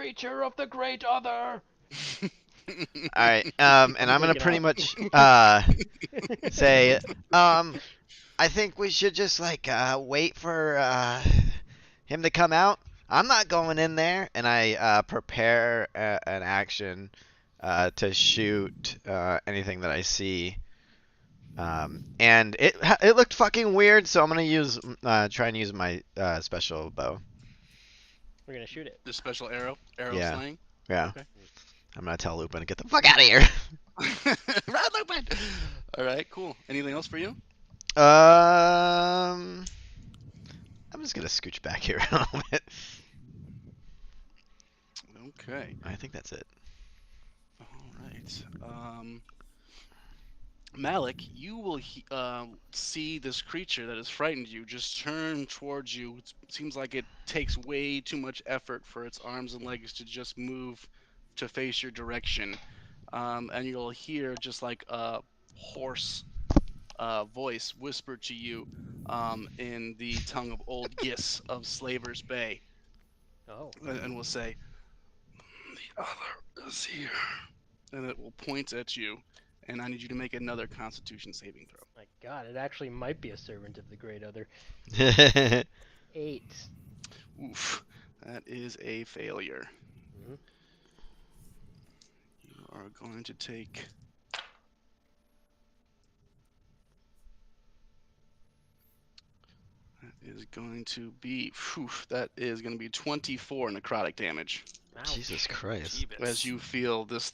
creature of the great other. All right. And I'm gonna Take it pretty out. much say I think we should just like wait for him to come out. I'm not going in there, and I prepare an action to shoot anything that I see. And it looked fucking weird, so I'm gonna try and use my special bow. We're gonna shoot it. The special arrow Yeah. slaying. Yeah. Okay. I'm gonna tell Lupin to get the fuck out of here. Run, Lupin! All right, cool. Anything else for you? I'm just gonna scooch back here a little bit. Okay. I think that's it. All right. Malik, you will see this creature that has frightened you just turn towards you. It seems like it takes way too much effort for its arms and legs to just move to face your direction. And you'll hear just like a hoarse voice whisper to you in the tongue of Old Gis of Slaver's Bay. Oh. And will say, "The other is here." And it will point at you. And I need you to make another Constitution saving throw. My God, it actually might be a servant of the great other. 8. Oof, that is a failure. Mm-hmm. You are going to take... That is going to be... that is going to be 24 necrotic damage. Ouch. Jesus Christ. As you feel this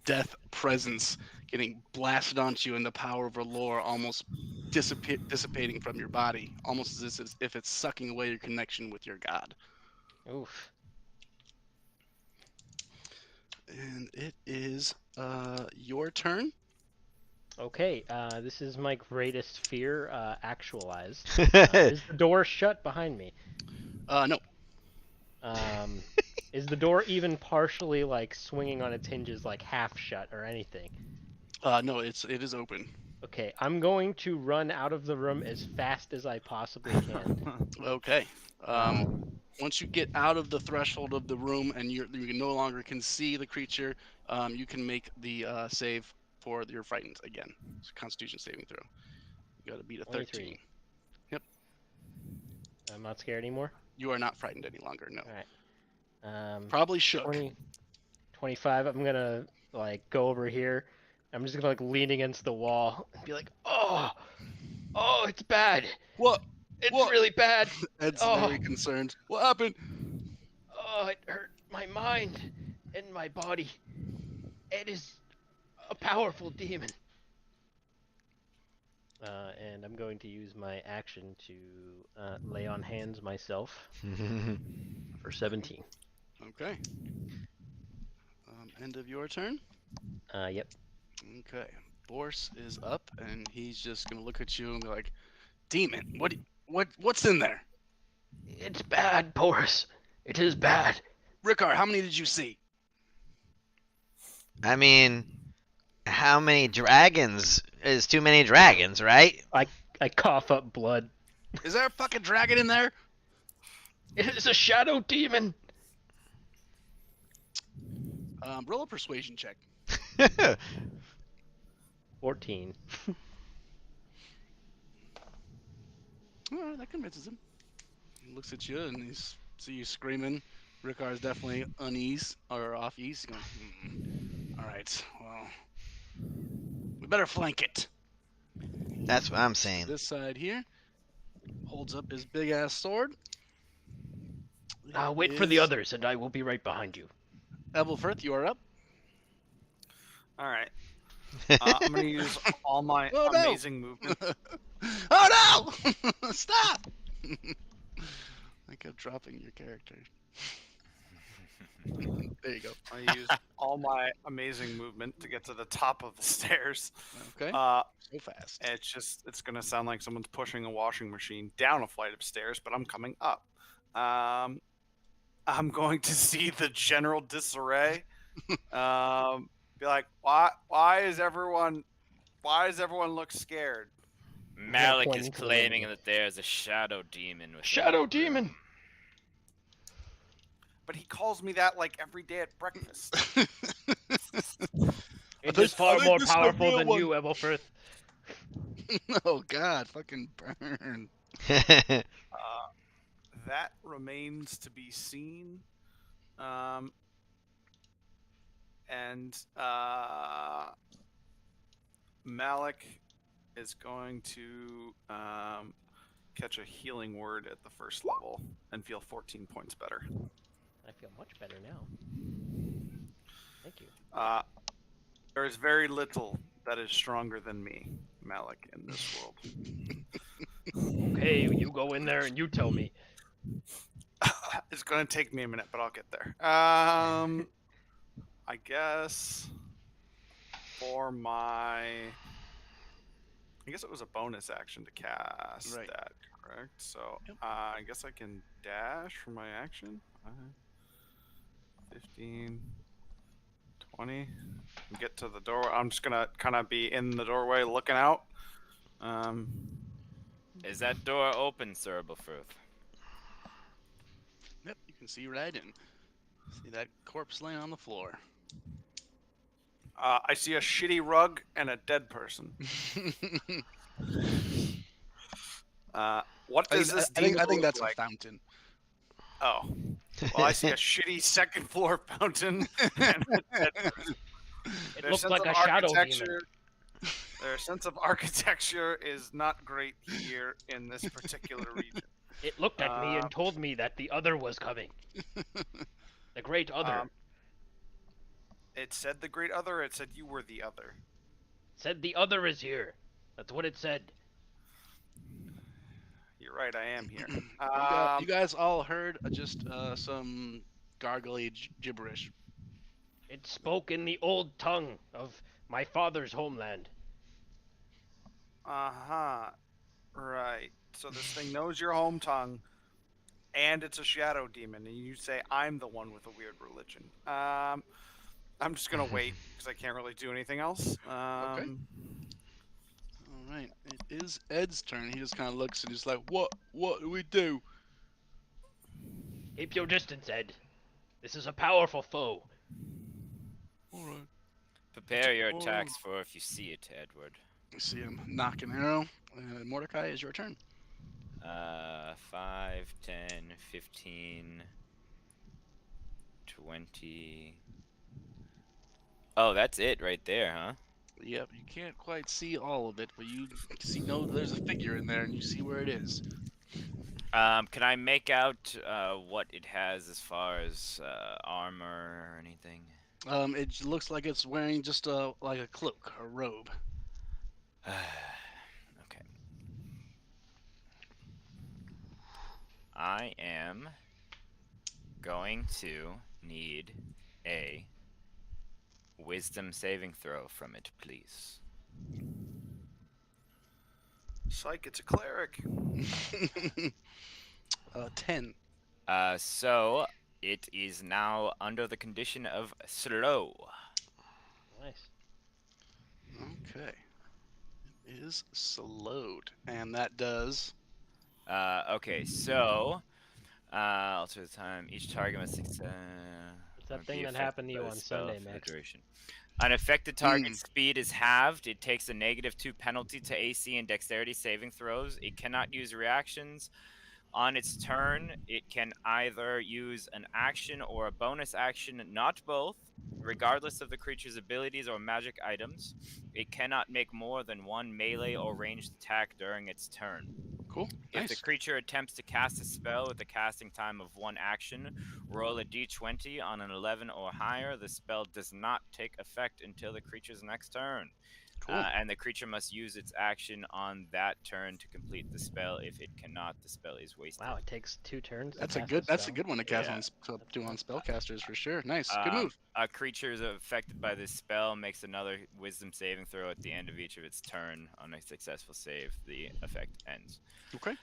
death presence getting blasted onto you, and the power of Lore almost dissipating from your body, almost as if it's sucking away your connection with your god. Oof. And it is your turn. Okay, this is my greatest fear actualized. Is the door shut behind me? No. Is the door even partially like swinging on its hinges, like half shut or anything? No, it is open. Okay, I'm going to run out of the room as fast as I possibly can. Okay. Once you get out of the threshold of the room and you no longer can see the creature, you can make the save for your frightened again. It's a Constitution saving throw. You got to beat a 13. 23. Yep. I'm not scared anymore. You are not frightened any longer. No. All right. Probably shook. 25. I'm gonna like go over here. I'm just gonna like lean against the wall and be like, oh, it's bad. What? It's What? really bad. Ed's Oh. very concerned. What happened? Oh, it hurt my mind and my body. It is a powerful demon. And I'm going to use my action to lay on hands myself for 17. Okay. End of your turn. Yep. Okay. Boris is up, and he's just gonna look at you and be like, "Demon, what's in there?" It's bad, Boris. It is bad. Rickard, how many did you see? I mean, how many dragons is too many dragons, right? I cough up blood. Is there a fucking dragon in there? It is a shadow demon. Roll a persuasion check. 14. Alright, that convinces him. He looks at you and he see you screaming. Rickard's definitely off ease. He's going, Alright, well, we better flank it. That's what I'm saying. This side here holds up his big ass sword. Wait for the others, and I will be right behind you. Ebelfirth, you are up. All right. I'm going to use all my amazing movement. Oh no! Stop! I kept dropping your character. There you go. I use all my amazing movement to get to the top of the stairs. Okay. So fast. It's going to sound like someone's pushing a washing machine down a flight of stairs, but I'm coming up. I'm going to see the general disarray. Be like, why is everyone look scared? Malik is claiming that there's a shadow demon with Shadow demon. but he calls me that like every day at breakfast. It think- is far I think more this is the powerful real than one. you, Ebelfirth. Oh God, fucking burn. That remains to be seen. And Malik is going to catch a healing word at the first level and feel 14 points better. I feel much better now. Thank you. There is very little that is stronger than me, Malik, in this world. Okay, you go in there and you tell me. It's going to take me a minute, but I'll get there. I guess for my... I guess it was a bonus action to cast Right. that, correct? So Yep. I guess I can dash for my action. 15, 20. And get to the door. I'm just going to kind of be in the doorway looking out. Is that door open, Sir Ebelfirth? Yep, you can see right in. See that corpse laying on the floor. I see a shitty rug and a dead person. What does this demon I think look that's like? a fountain. Oh. Well, I see a shitty second floor fountain and a dead person. It Their looks sense like of a shadow demon. architecture- Their sense of architecture is not great here in this particular region. It looked at me and told me that the other was coming. The great other. It said the great other, it said you were the other. Said the other is here. That's what it said. You're right, I am here. You guys all heard just some gargly gibberish. It spoke in the old tongue of my father's homeland. Uh-huh. Right. So this thing knows your home tongue, and it's a shadow demon, and you say, I'm the one with a weird religion. I'm just going to wait, because I can't really do anything else. Okay. All right. It is Ed's turn. He just kind of looks and he's like, What do we do? Keep your distance, Ed. This is a powerful foe. All right. Prepare your attacks for if you see it, Edward. You see him knock an arrow. Mordecai, is your turn. 5, 10, 15, 20. Oh, that's it right there, huh? Yep, you can't quite see all of it, but you know there's a figure in there and you see where it is. Can I make out what it has as far as armor or anything? It looks like it's wearing just like a cloak, a robe. Okay. I am going to need a wisdom saving throw from it, please. Psych, it's a cleric. 10. So it is now under the condition of slow. Nice. Okay. It is slowed, and that does. Okay, so alter the time. Each target must It's that be thing that affected happened to by you the on spell Sunday, for the Max. duration. Unaffected target speed is halved. It takes a -2 penalty to AC and dexterity saving throws. It cannot use reactions. On its turn, it can either use an action or a bonus action, not both, regardless of the creature's abilities or magic items. It cannot make more than one melee or ranged attack during its turn. Cool. If Nice. the creature attempts to cast a spell with a casting time of 1 action, roll a d20 on an 11 or higher. The spell does not take effect until the creature's next turn. Cool. And the creature must use its action on that turn to complete the spell. If it cannot, the spell is wasted. Wow, it takes 2 turns. That's to a cast good. That's a spell. good one to cast Yeah. to do on spellcasters for sure. Nice. Good move. A creature is affected by this spell makes another wisdom saving throw at the end of each of its turn. On a successful save, the effect ends. Okay.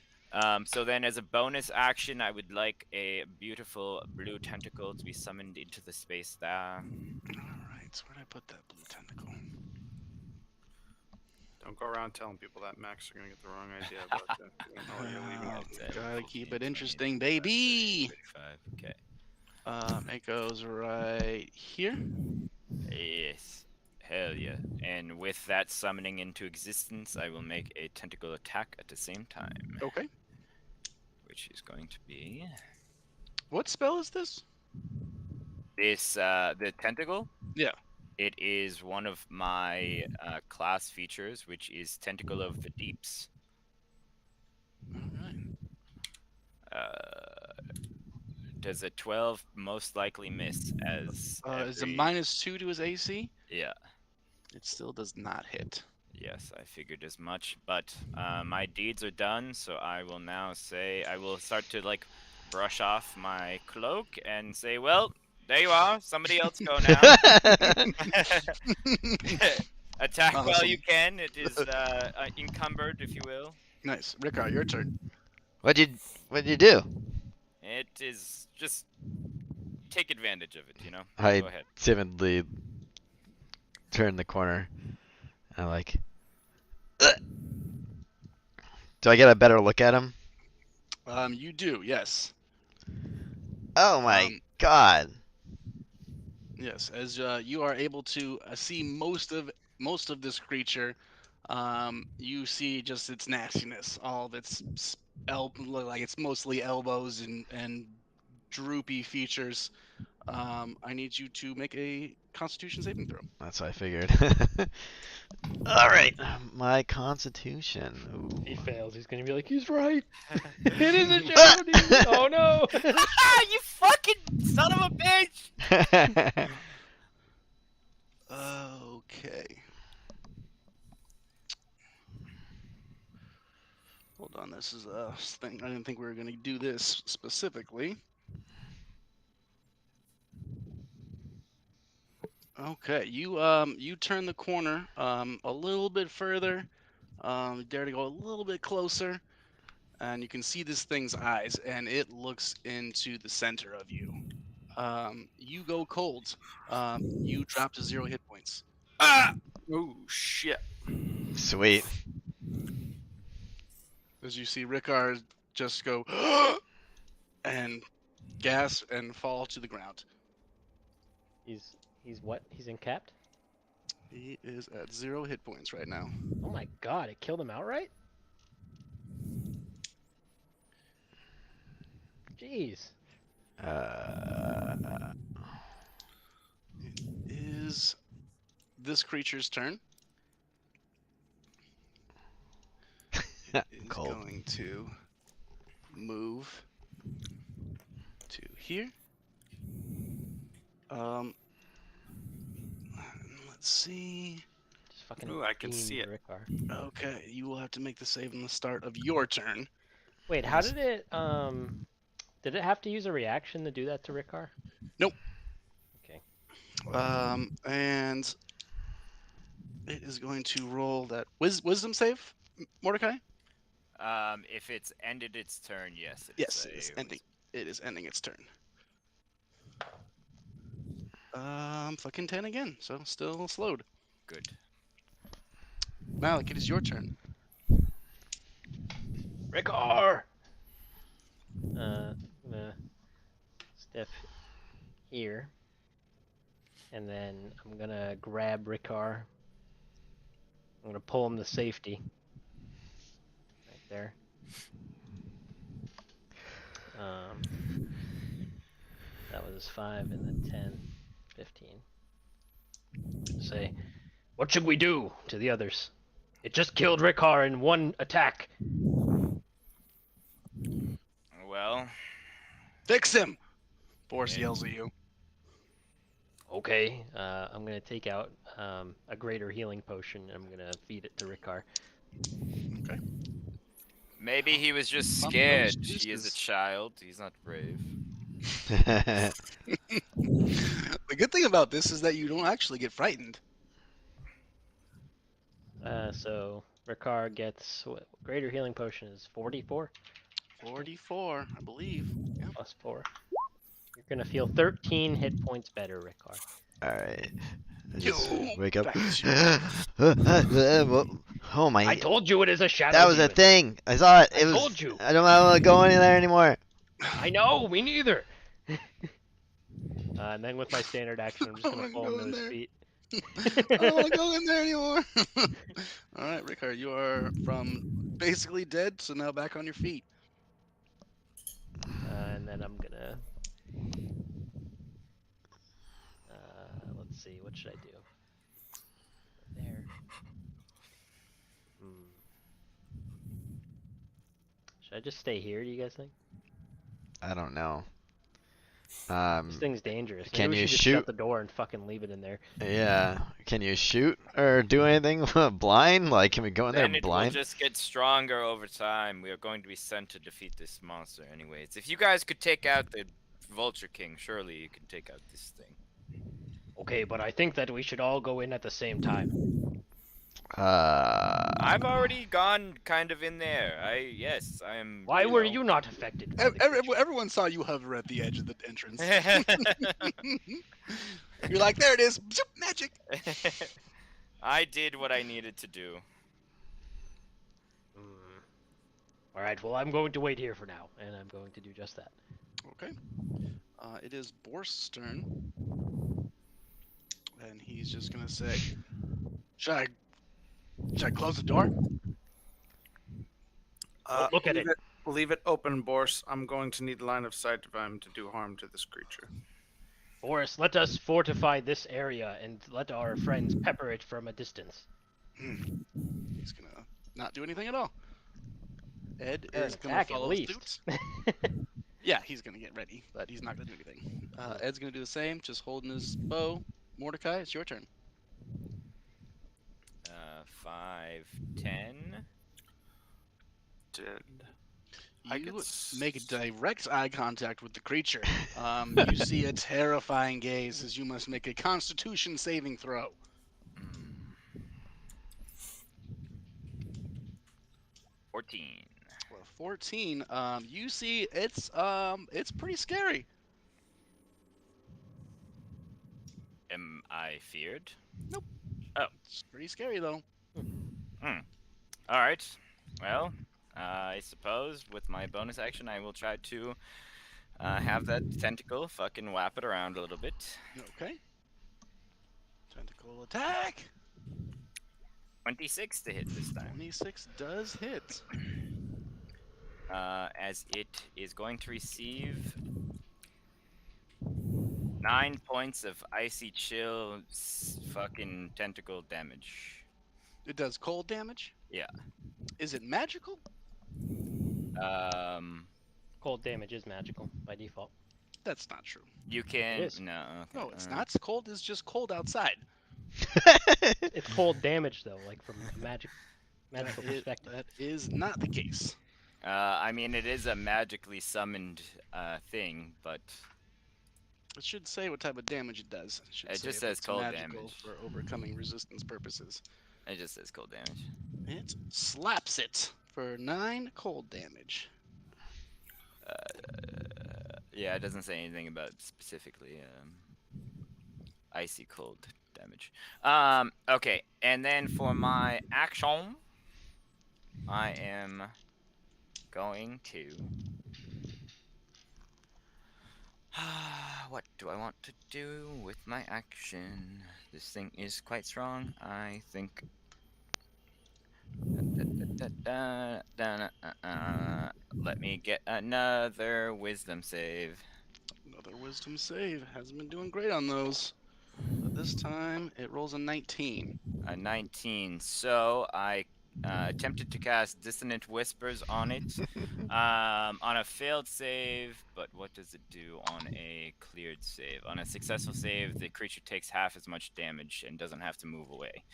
So then, as a bonus action, I would like a beautiful blue tentacle to be summoned into the space there. All right. So where did I put that blue tentacle? Don't go around telling people that, Max. You're going to get the wrong idea about that. You don't know where you're leaving it. It's at Gotta keep 15, it 20, interesting, 25, baby. 35, okay. It goes right here. Yes. Hell yeah. And with that summoning into existence, I will make a tentacle attack at the same time, Okay. which is going to be What spell is this? this the tentacle. Yeah. It is one of my class features, which is Tentacle of the Deeps. All right. Does a 12 most likely miss as Is a every... -2 to his AC? Yeah. It still does not hit. Yes, I figured as much, but my deeds are done, so I will now say, I will start to, like, brush off my cloak and say, well, there you are, somebody else go now. Attack while you can, it is encumbered, if you will. Nice. Rickard, your turn. What'd you do? It is just take advantage of it, you know? I Go ahead. timidly turn the corner. I'm like, "Ugh." Do I get a better look at him? You do, yes. Oh my Um, god. Yes, as you are able to see most of this creature, you see just its nastiness, all of its like it's mostly elbows and droopy features. I need you to make a Constitution saving throw. That's what I figured. Alright, my constitution. If he Ooh. fails, he's gonna be like, he's right. It is a shadow demon. Oh no. You fucking son of a bitch! Okay. Hold on, this is a thing. I didn't think we were going to do this specifically. Okay, you turn the corner a little bit further. Dare to go a little bit closer, and you can see this thing's eyes, and it looks into the center of you. You go cold. You drop to 0 hit points. Ah! Oh shit. Sweet. As you see Rickard just go and gasp and fall to the ground. He's what? He's encapped? He is at 0 hit points right now. Oh my god, it killed him outright? Jeez. It is this creature's turn. It is Cold. going to move to here. Let's see. Just fucking Ooh, I can beamed see it. Rickar. Okay, you will have to make the save on the start of your turn. Wait, how did it have to use a reaction to do that to Rickar? Nope. Okay. And it is going to roll that wisdom save, Mordecai. If it's ended its turn, yes. Yes, it's ending. It is ending its turn. Fucking 10 again, so still slowed. Good. Malik, it is your turn. Rickar! I'm gonna step here. And then I'm gonna grab Rickar. I'm gonna pull him to safety. Right there. That was 5 and then 10, 15. Say, what should we do to the others? It just killed Rickar in one attack. Well, Fix him! Boris Okay. yells at you. Okay, I'm gonna take out a greater healing potion and I'm gonna feed it to Rickar. Okay. maybe he was just Some of scared. those He is a juices. child. He's not brave. The good thing about this is that you don't actually get frightened. So Rickar gets what, greater healing potion is 44 44, I believe. Yeah. plus 4. You're gonna feel 13 hit points better, Rickar. Alright. Yo, Wake up. back to Oh my. I told you it is a shadow. That was a demon. thing. I saw it. I It was. told you. I don't want to go in there anymore. I know, me neither. And then with my standard action, I'm just I gonna don't pull wanna him to go in his there. feet. I don't want to go in there anymore. All right, Rickard, you are from basically dead, so now back on your feet. And then I'm gonna. Let's see. What should I do? There. Hmm. Should I just stay here? Do you guys think? I don't know. This thing's dangerous. Maybe Can we you should just shoot? shut the door and fucking leave it in there. Yeah. Can you shoot or do anything blind? Like, can we go in there Then it will blind? just get stronger over time. We are going to be sent to defeat this monster anyways. If you guys could take out the Vulture King, surely you can take out this thing. Okay, but I think that we should all go in at the same time. I've already gone kind of in there. Yes, I am. Why were you not affected by the creature? Everyone saw you hover at the edge of the entrance. You're like, there it is. Zoop, magic. I did what I needed to do. All right. Well, I'm going to wait here for now, and I'm going to do just that. Okay. It is Bors's turn. And he's just going to say, should I close the door? Look at it. Leave it open, Bors. I'm going to need line of sight if I'm to do harm to this creature. Boris, let us fortify this area and let our friends pepper it from a distance. He's going to not do anything at all. Ed Or an is going to attack at follow least. suit. Yeah, he's going to get ready, but he's not going to do anything. Ed's going to do the same, just holding his bow. Mordecai, it's your turn. 5, 10. Did You make direct eye contact with the creature. You see a terrifying gaze as you must make a Constitution saving throw. 14. Well, 14. You see it's pretty scary. Am I feared? Nope. Oh. It's pretty scary though. Alright. Well, I suppose with my bonus action I will try to have that tentacle fucking whap it around a little bit. Okay. Tentacle attack. 26 to hit this time. 26 does hit. As it is going to receive 9 points of icy chill fucking tentacle damage. It does cold damage? Yeah. Is it magical? Cold damage is magical by default. That's not true. You can... It is. No. Okay. No, it's not. Cold is just cold outside. It's cold damage though, like from a magical perspective. That is not the case. I mean, it is a magically summoned thing, but... It should say what type of damage it does. Should It say just if says it's cold magical damage. for overcoming resistance purposes. It just says cold damage. It slaps it for 9 cold damage. Yeah, it doesn't say anything about specifically icy cold damage. Okay, and then for my action, I am going to... What do I want to do with my action? This thing is quite strong, I think. Let me get another wisdom save. Another wisdom save. Hasn't been doing great on those. But this time it rolls a 19. A 19. So I attempted to cast Dissonant Whispers on it on a failed save, but what does it do on a cleared save? On a successful save, the creature takes half as much damage and doesn't have to move away.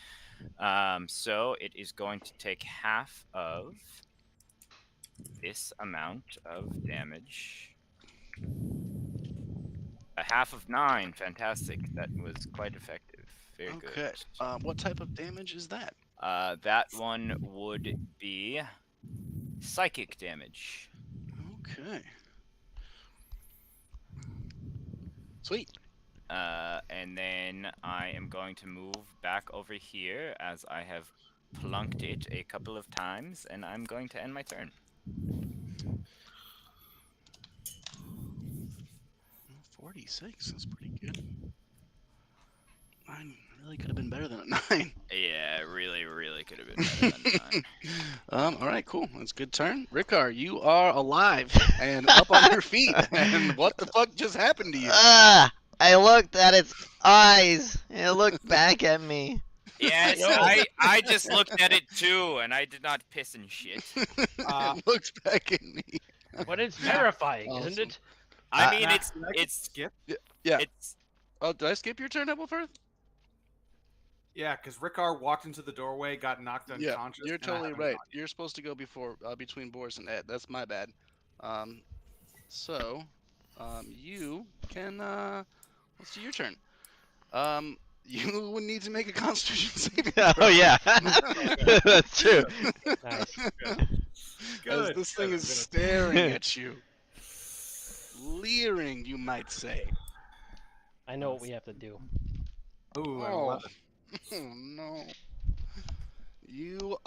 So it is going to take half of this amount of damage. A half of 9. Fantastic. That was quite effective. Very Okay. good. What type of damage is that? That one would be psychic damage. Okay. Sweet. And then I am going to move back over here as I have plunked it a couple of times, and I'm going to end my turn. 46. That's pretty good. 9 really could have been better than a 9. Yeah, it really, really could have been better than 9. All right, cool. That's a good turn. Rickar, you are alive and up on your feet. And what the fuck just happened to you? I looked at its eyes. It looked back at me. Yes, Yo. I just looked at it too, and I did not piss and shit. It looks back at me. But it's terrifying, Awesome. isn't it? I mean, Matt, did I get it's skip. Yeah. it's Oh, did I skip your turn, Ebelfirth? Yeah, because Rickar walked into the doorway, got knocked Yeah, unconscious. you're and I totally haven't right. gone. You're supposed to go before between Boris and Ed. That's my bad. So, you can let's do your turn. You would need to make a Constitution saving throw. Oh yeah, that's true. Nice. As Good. this thing Good. is staring at you, leering, you might say. I know what we have to do. Ooh, an Oh. 11. Oh no. You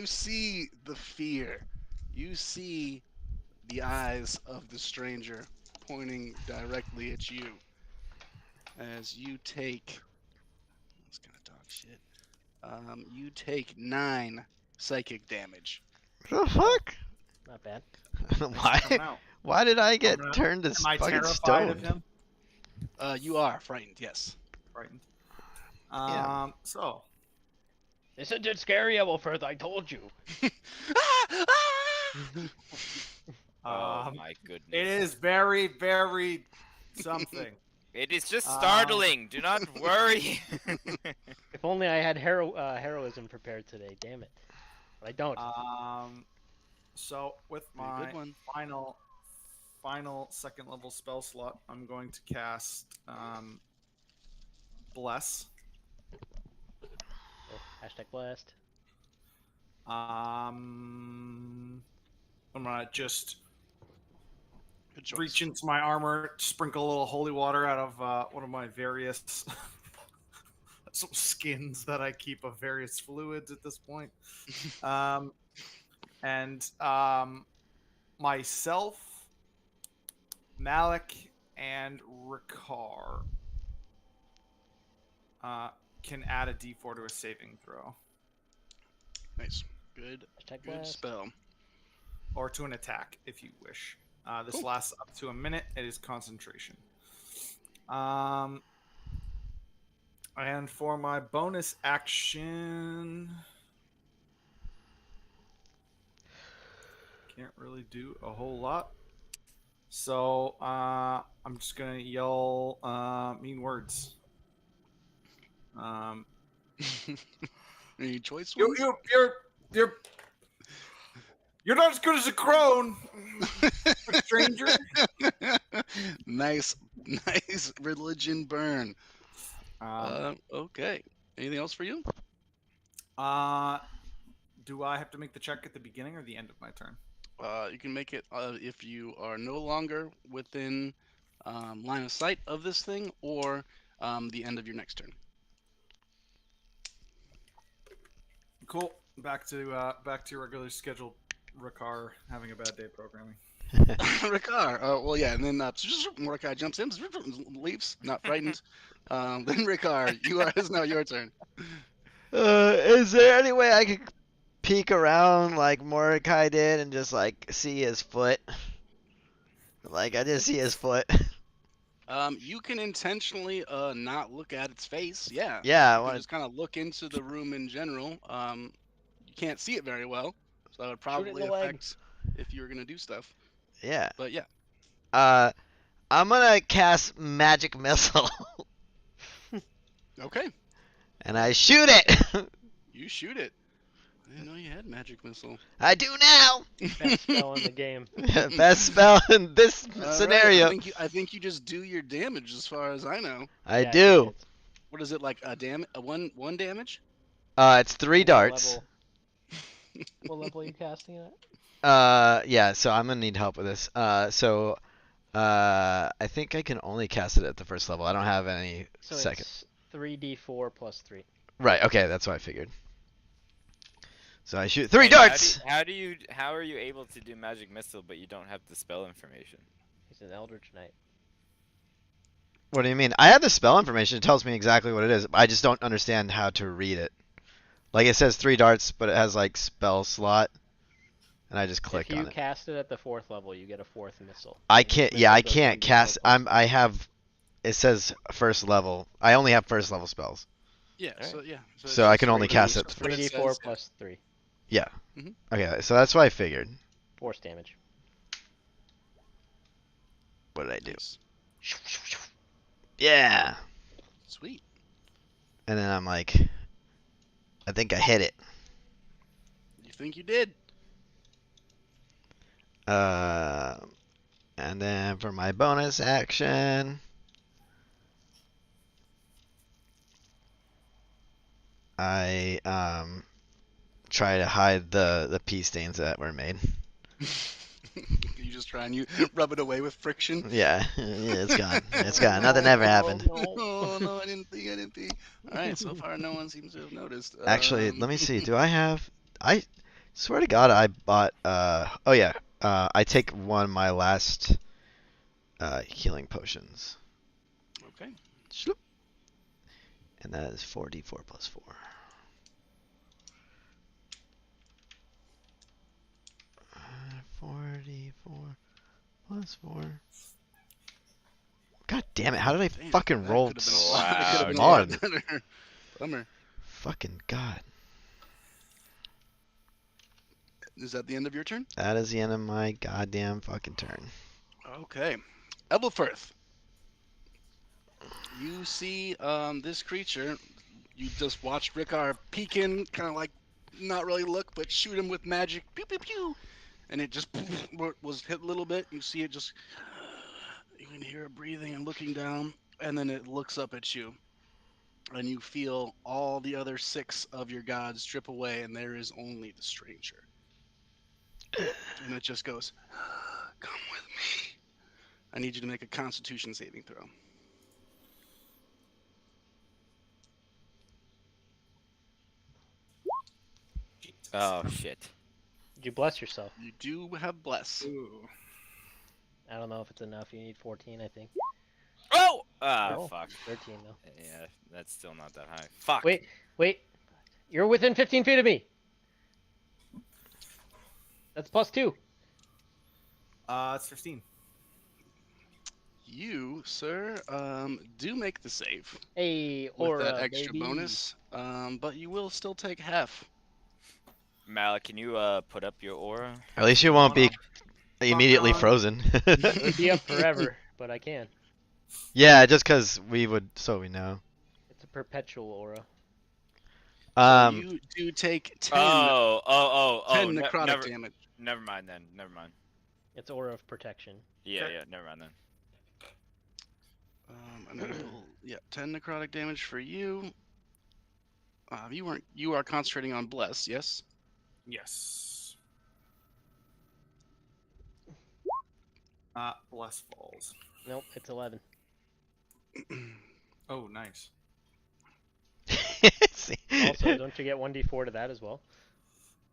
see the fear. You see the eyes of the stranger pointing directly at you. As you take, that's kind of dog shit. You take 9 psychic damage. The fuck? Not bad. Coming Why? out. Why did I get gonna- turned to Am I fucking terrified of stoned? him? You are frightened, yes. Frightened. Yeah. So Isn't it scary, Ebelfirth? I told you. oh um, my goodness. it is very, very something. It is just startling. Do not worry. If only I had heroism prepared today. Damn it. But I don't. So with Pretty my good one. final second level spell slot, I'm going to cast Bless. Oh, hashtag blast. I'm gonna just Good choice. reach into my armor, sprinkle a little holy water out of one of my various some skins that I keep of various fluids at this point. And myself, Malik, and Ricard can add a d4 to a saving throw. Nice. Good. Hashtag Good blast. spell. Or to an attack, if you wish. This Cool. lasts up to a minute. It is concentration. And for my bonus action, can't really do a whole lot. So I'm just gonna yell mean words. Any choice You're not as good as a crone, stranger. Nice religion burn. Okay. Anything else for you? Do I have to make the check at the beginning or the end of my turn? You can make it if you are no longer within line of sight of this thing, or the end of your next turn. Cool. Back to your regularly scheduled Ricard having a bad day programming. Ricard. Well, yeah, and then Mordecai jumps in, leaves, not frightened. Then Ricard, it's now your turn. Is there any way I could peek around like Mordecai did and just like see his foot? Like I just see his foot. You can intentionally not look at its face. Yeah. Yeah, I You want just kind of look into the room in general. You can't see it very well, so that would probably the leg. affect if you were gonna do stuff. yeah. But yeah. I'm gonna cast magic missile Okay. and I shoot it. You shoot it. I didn't know you had magic missile. I do now. Best spell in the game. Best spell in this All right, scenario. I think you just do your damage, as far as I know. I Yeah, do. it's What is it, like a one damage? It's 3 what darts. level- What level are you casting it at? Yeah, so I'm gonna need help with this. I think I can only cast it at the first level. I don't have any So second. it's 3d4 plus 3. Right, okay, that's what I figured. So I shoot 3 Wait, darts! How are you able to do magic missile but you don't have the spell information? He's an Eldritch Knight. What do you mean? I have the spell information. It tells me exactly what it is. I just don't understand how to read it. Like it says 3 darts, but it has like spell slot, and I just click If you on it. cast it at the 4th level, you get a 4th missile. I And each can't. missile Yeah, I goes can't 1d4 cast. plus I have. It says first level. I only have first level spells. Yeah. Alright. So yeah. it's So I just can only regular- cast it. that's what it 3d4 says, plus 3. Yeah. Mhm. Okay, so that's what I figured. Force damage. What did I do? Nice. Yeah. Sweet. And then I'm like, I think I hit it. You think you did? And then for my bonus action, I try to hide the pee stains that were made. You just try and you rub it away with friction. Yeah, yeah, it's gone. It's gone. Nothing ever happened. Oh no, I didn't think. All right, so far no one seems to have noticed. Actually, let me see. Do I have? I swear to God, I bought. Oh yeah. I take one of my last healing potions. Okay. Shloop. And that is 4d4 plus 4. 4d4 plus 4. God damn it! How did I Damn, fucking that roll could've been so that could've been a small? lot better. Bummer. Fucking God. Is that the end of your turn? That is the end of my goddamn fucking turn. Okay. Ebelfirth. You see this creature. You just watched Rickar peek in, kind of like not really look, but shoot him with magic. Pew pew pew. And it just was hit a little bit. You see it just. You can hear it breathing and looking down, and then it looks up at you. And you feel all the other 6 of your gods strip away, and there is only the stranger. And it just goes, "Come with me." I need you to make a Constitution saving throw. Oh shit. Did you bless yourself? You do have bless. Ooh. I don't know if it's enough. You need 14, I think. Oh! Ah, Oh, fuck. 13 though. Yeah, that's still not that high. Fuck. Wait. You're within 15 feet of me. That's plus 2. It's 15. You, sir, do make the save Hey, with aura, that extra baby. bonus, but you will still take half. Malik, can you put up your aura? At least you won't be Fuck immediately on. frozen. It would be up forever, but I can. Yeah, just because we would, so we know. It's a perpetual aura. So you do take 10, 10 Ne- necrotic never, damage. never mind then. Never mind. It's aura of protection. Yeah, Okay. yeah, never mind then. And then 10 necrotic damage for you. You are concentrating on bless, yes? Yes. Bless falls. Nope, it's 11. Oh, nice. See? Also, don't you get 1d4 to that as well?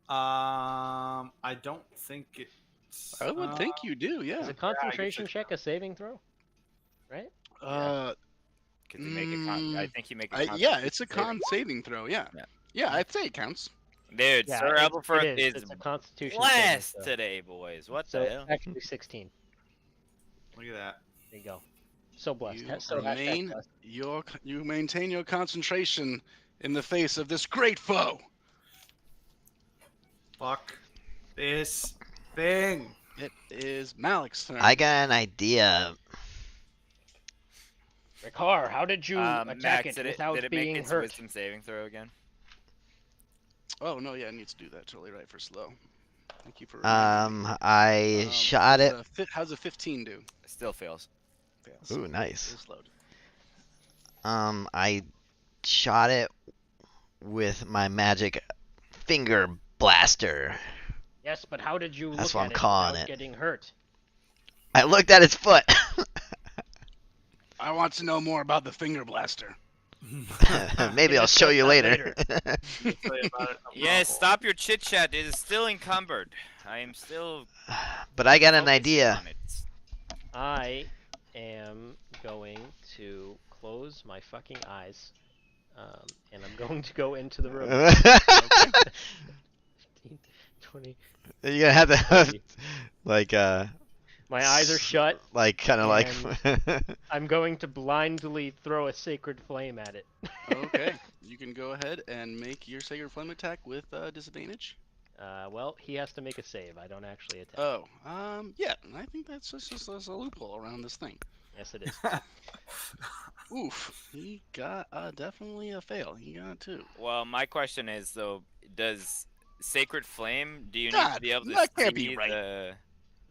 I don't think it's. I would think you do, Is yeah. a concentration check a saving throw? Right? Could you make a I think you make a Yeah, it's a Constitution con saving throw, yeah. Yeah. Yeah, I'd say it counts. saving. Dude, Sir Abelfirth it is It's a constitution blessed saving throw. today, boys. What So the it's hell? actually 16. Look at that. There you go. So blessed. You So hashtag remain blessed. you maintain your concentration in the face of this great foe. Fuck this thing. It is Malik's turn. I got an idea. Ricard, how did you attack Max, it did without did it being make its hurt? wisdom saving throw again? Oh no, yeah, it needs to do that. Totally right for slow. Thank you for reminding me. I shot it. How's a 15 do? It still fails. Fails. Ooh, nice. It's slowed. I shot it with my magic finger blaster. Yes, but how did you That's look what at I'm it calling without it. getting hurt? I looked at its foot. I want to know more about the finger blaster. Maybe I'll show you later. Tell you about it. Yes, stop your chit chat. It is still encumbered. I am still. But I got an focusing idea. on it. I am going to close my fucking eyes, and I'm going to go into the room. 15, 20. You're gonna have to 30. like My eyes are shut. like kind of like I'm going to blindly throw a sacred flame at it. Okay, you can go ahead and make your Sacred Flame attack with disadvantage. Well, he has to make a save. I don't actually attack. Oh, yeah, I think that's just a loophole around this thing. Yes, it is. Oof, he got definitely a fail. He got 2. Well, my question is though, does Sacred Flame? Do you need God, to be able to that can't see be right. the?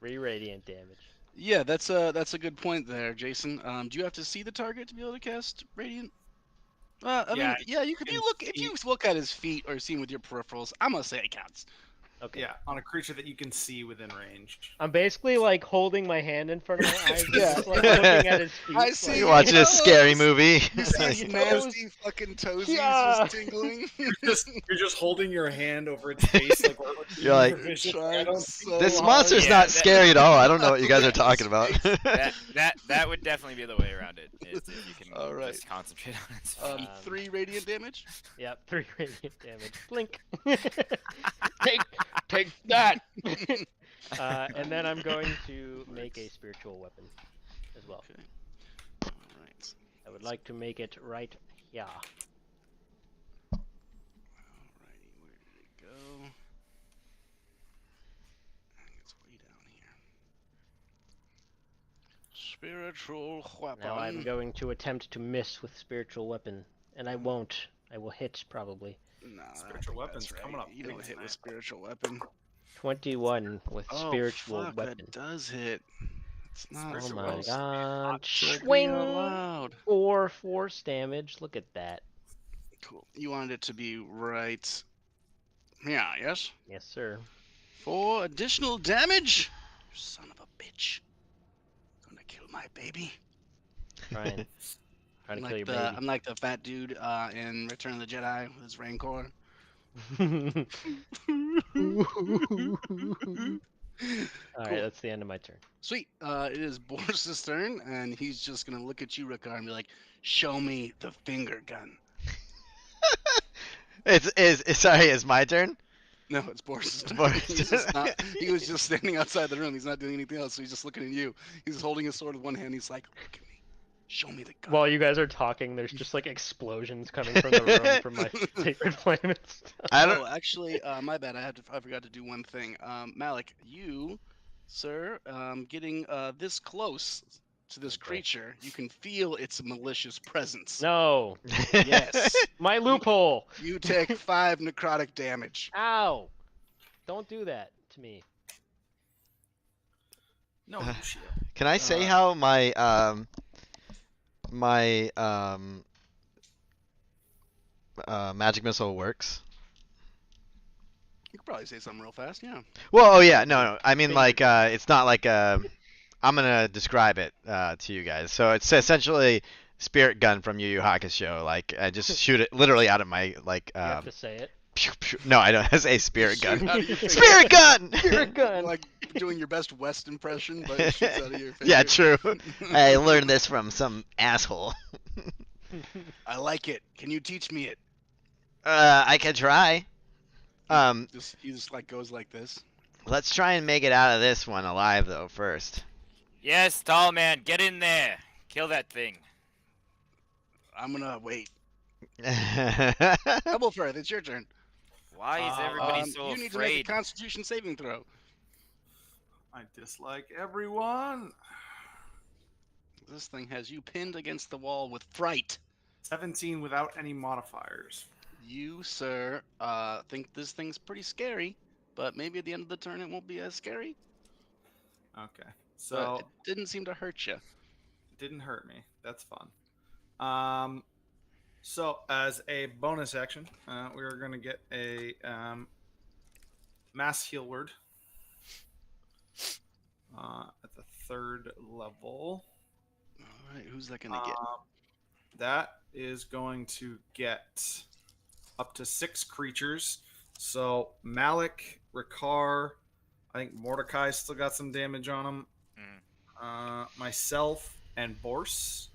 3 radiant damage. Yeah, that's a good point there, Jason. Do you have to see the target to be able to cast Radiant? I Yeah, mean, yeah, you could. can If you look at his feet or see him with your peripherals, I'm gonna say it counts. Okay. Yeah, on a creature that you can see within range. I'm basically like holding my hand in front of my eyes, and Yeah. just, like looking at his feet. I see. like- you're watching a scary movie. You see Like, his toes. nasty fucking toesies Yeah. just tingling. You're just holding your hand over its face, like You're like, Trying so this hard. monster's Yeah, not that- scary at all. I don't know what you guys are talking about. That would definitely be the way around it. Is if you can All right. just concentrate on its. 3 radiant damage. Yep, 3 radiant damage. Blink. take that. And then I'm going to make a spiritual weapon as well. Okay. All right. I would like to make it right here. Alrighty, where did it go? It's way down here. Spiritual weapon. Now I'm going to attempt to miss with spiritual weapon, and I won't. I will hit probably. Nah, I Spiritual think weapon's that's right. coming up You big don't hit with tonight. spiritual weapon. 21 with Oh, spiritual fuck, weapon. That does hit. It's not Oh Spiritual my weapon's god. should be Swing! allowed. 4 force damage. Look at that. Cool. You wanted it to be right. Yeah, yes? Yes, sir. 4 additional damage? You son of a bitch. Gonna kill my baby. Trying to I'm kill like, your the, I'm like the fat dude in Return of the Jedi with his Rancor. baby. Alright, that's the end of my turn. Sweet. It is Boris's turn, and he's just gonna look at you, Ricard, and be like, "Show me the finger gun." It's my turn. No, it's Boris's turn. Boris' He's turn. just not, he was just standing outside the room. He's not doing anything else, so he's just looking at you. He's holding his sword with one hand. He's like, "Look at me. Show me the gun." While you guys are talking, there's just like explosions coming from the room from my sacred flame and stuff. I don't. Oh, actually, my bad. I forgot to do one thing. Malik, you, sir, getting this close to this Okay. creature, you can feel its malicious presence. No! Yes. My loophole! You take 5 necrotic damage. Ow! Don't do that to me. No, you should. Can I say how my magic missile works? You could probably say something real fast, yeah. Well, oh yeah, no. I mean, like, it's not like I'm gonna describe it to you guys. So it's essentially spirit gun from Yu Yu Hakusho. Like, I just shoot it literally out of my like. You have to say it. Pew, pew. No, I don't say spirit Shoot gun. out of your finger. Spirit gun. Spirit gun! Like doing your best West impression, but it shoots out of your finger. Yeah, true. I learned this from some asshole. I like it. Can you teach me it? I could try. He just like goes like this. Let's try and make it out of this one alive though first. Yes, tall man, get in there. Kill that thing. I'm gonna wait. I Double Firth, it's your turn. Why is everybody so you need to make a afraid? Constitution saving throw. I dislike everyone. This thing has you pinned against the wall with fright. 17 without any modifiers. You, sir, think this thing's pretty scary, but maybe at the end of the turn it won't be as scary. Okay. But So it didn't seem to hurt you. it didn't hurt me. That's fun. So as a bonus action, we are going to get a mass heal word at the 3rd level. All right, who's that gonna get? That is going to get up to 6 creatures. So Malik, Ricard, I think Mordecai still got some damage on him. Myself, and Borse.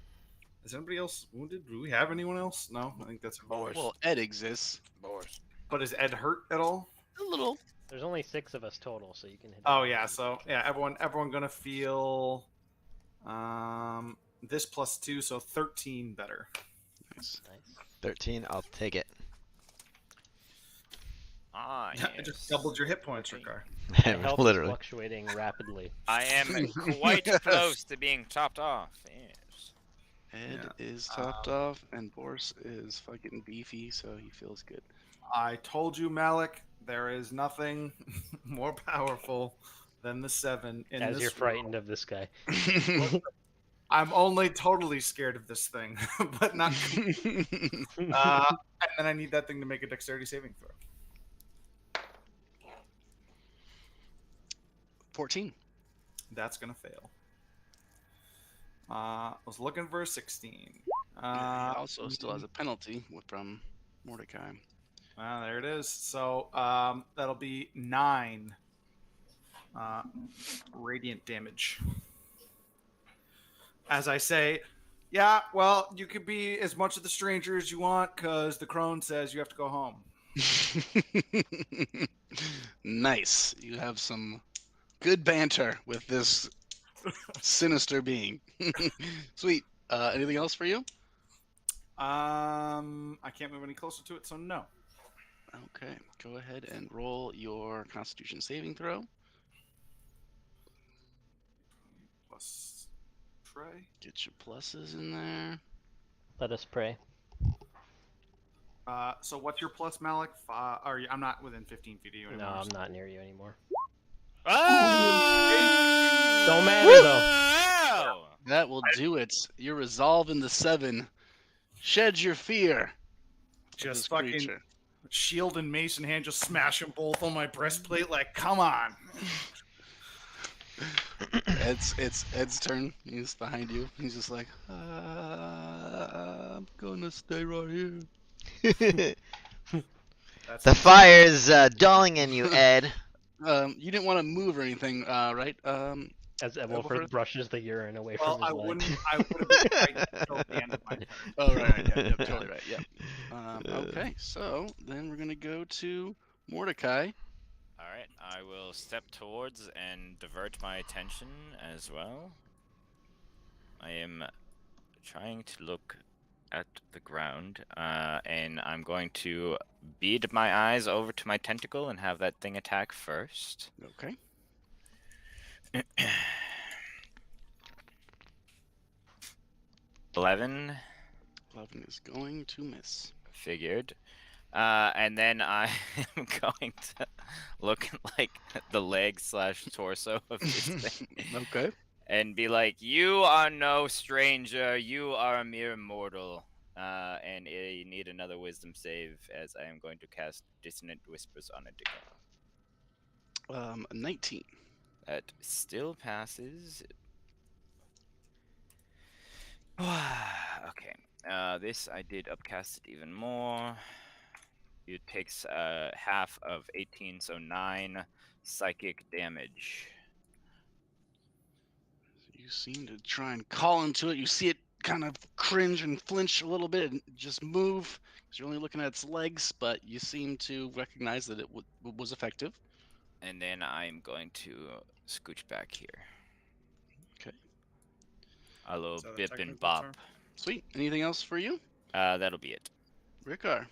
Is anybody else wounded? Do we have anyone else? No, I think that's Borse. Well, Ed exists. Borse. But is Ed hurt at all? A little. There's only 6 of us total, so you can hit. Oh him. yeah, so yeah, everyone gonna feel this +2, so 13 better. Nice. Nice. 13. I'll take it. Ah, It just yes. doubled your hit points, Ricard. My health is Literally. fluctuating rapidly. I am quite close to being topped off. Yes. Ed Yeah. is topped off, and Boris is fucking beefy, so he feels good. I told you, Malik, there is nothing more powerful than the 7 in As this you're world. frightened of this guy. I'm only totally scared of this thing, but not. And then I need that thing to make a dexterity saving throw. 14. That's gonna fail. I was looking for a 16. He also still has a penalty from Mordecai. There it is. So that'll be 9 radiant damage. As I say, yeah, well, you could be as much of the stranger as you want, because the crone says you have to go home. Nice. You have some good banter with this sinister being. Sweet. Anything else for you? I can't move any closer to it, so no. Okay. Go ahead and roll your Constitution saving throw. Plus Trey. Get your pluses in there. Let us pray. So what's your plus, Malik? I'm not within 15 feet of you anymore. No, I'm not near you anymore. Oh! Don't matter though. Wow! That will do it. Your resolve in the 7 sheds your fear. of Just this fucking creature. shield and mace in hand, just smash them both on my breastplate. Like, come on. It's Ed's turn. He's behind you. He's just like, I'm gonna stay right here. That's The fire is dulling in you, Ed. You didn't want to move or anything, right? As Wilfred? Wilfred brushes the urine away well, from his I leg. wouldn't. I would have been right until the end of my turn. Oh, right. Yeah, totally right. Yeah. Okay, so then we're gonna go to Mordecai. All right, I will step towards and divert my attention as well. I am trying to look at the ground, and I'm going to bead my eyes over to my tentacle and have that thing attack first. Okay. 11, 11 is going to miss. figured. And then I am going to look at like the leg / torso of this thing Okay. and be like, "You are no stranger. You are a mere mortal." And I need another wisdom save as I am going to cast Dissonant Whispers on it again. 19. That still passes. Okay. This I did upcast it even more. It takes half of 18, so 9 psychic damage. You seem to try and call into it. You see it kind of cringe and flinch a little bit and just move because you're only looking at its legs, but you seem to recognize that it was effective. And then I'm going to scooch back here. Okay. A little Is that a bip and technical bop. term? Sweet. Anything else for you? That'll be it. Rickar,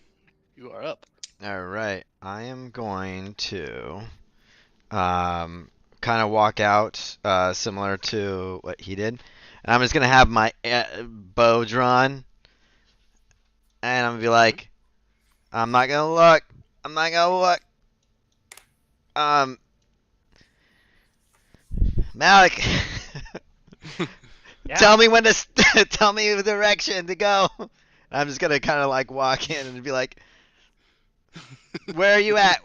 you are up. All right, I am going to kind of walk out similar to what he did. And I'm just going to have my bow drawn. And I'm going to be like, I'm not going to look. I'm not going to look. Malik, Yeah. tell me when to tell me the direction to go. I'm just going to kind of like walk in and be like, where are you at?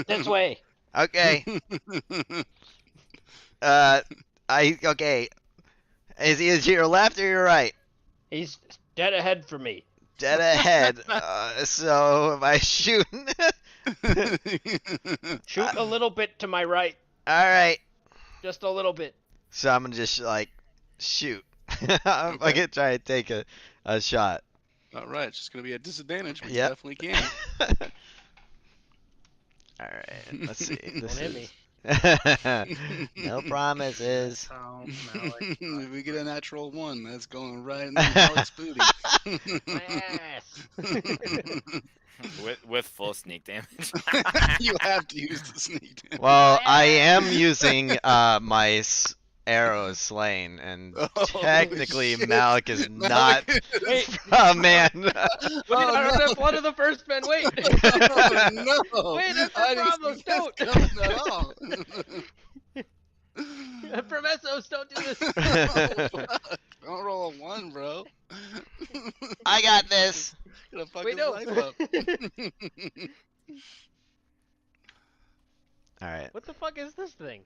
This way. Okay. Okay. Is he to your left or your right? He's dead ahead for me. Dead ahead. So am I shooting? Shoot a little bit to my right. All right. Just a little bit. So I'm gonna just like shoot. I'm gonna try and take a shot. All right, it's just gonna be a disadvantage, but Yep. you definitely can. All right, let's see. Don't This hit is me. no promises. How Malik If we get a natural 1, that's going right in Alex booty. My ass. With full sneak damage. You have to use the sneak. Well, I am using my arrow slain, and Oh, technically shit. Malik is not. Malik is- Wait, Oh man. we did Oh, not no. have one of the first men. Wait. Oh, no. Wait, that's the I didn't problem, see this don't. coming at all. Promessos, don't do this. Don't roll a 1, bro. I got this. Gonna fuck Wait, his no. life up. All right. What the fuck is this thing?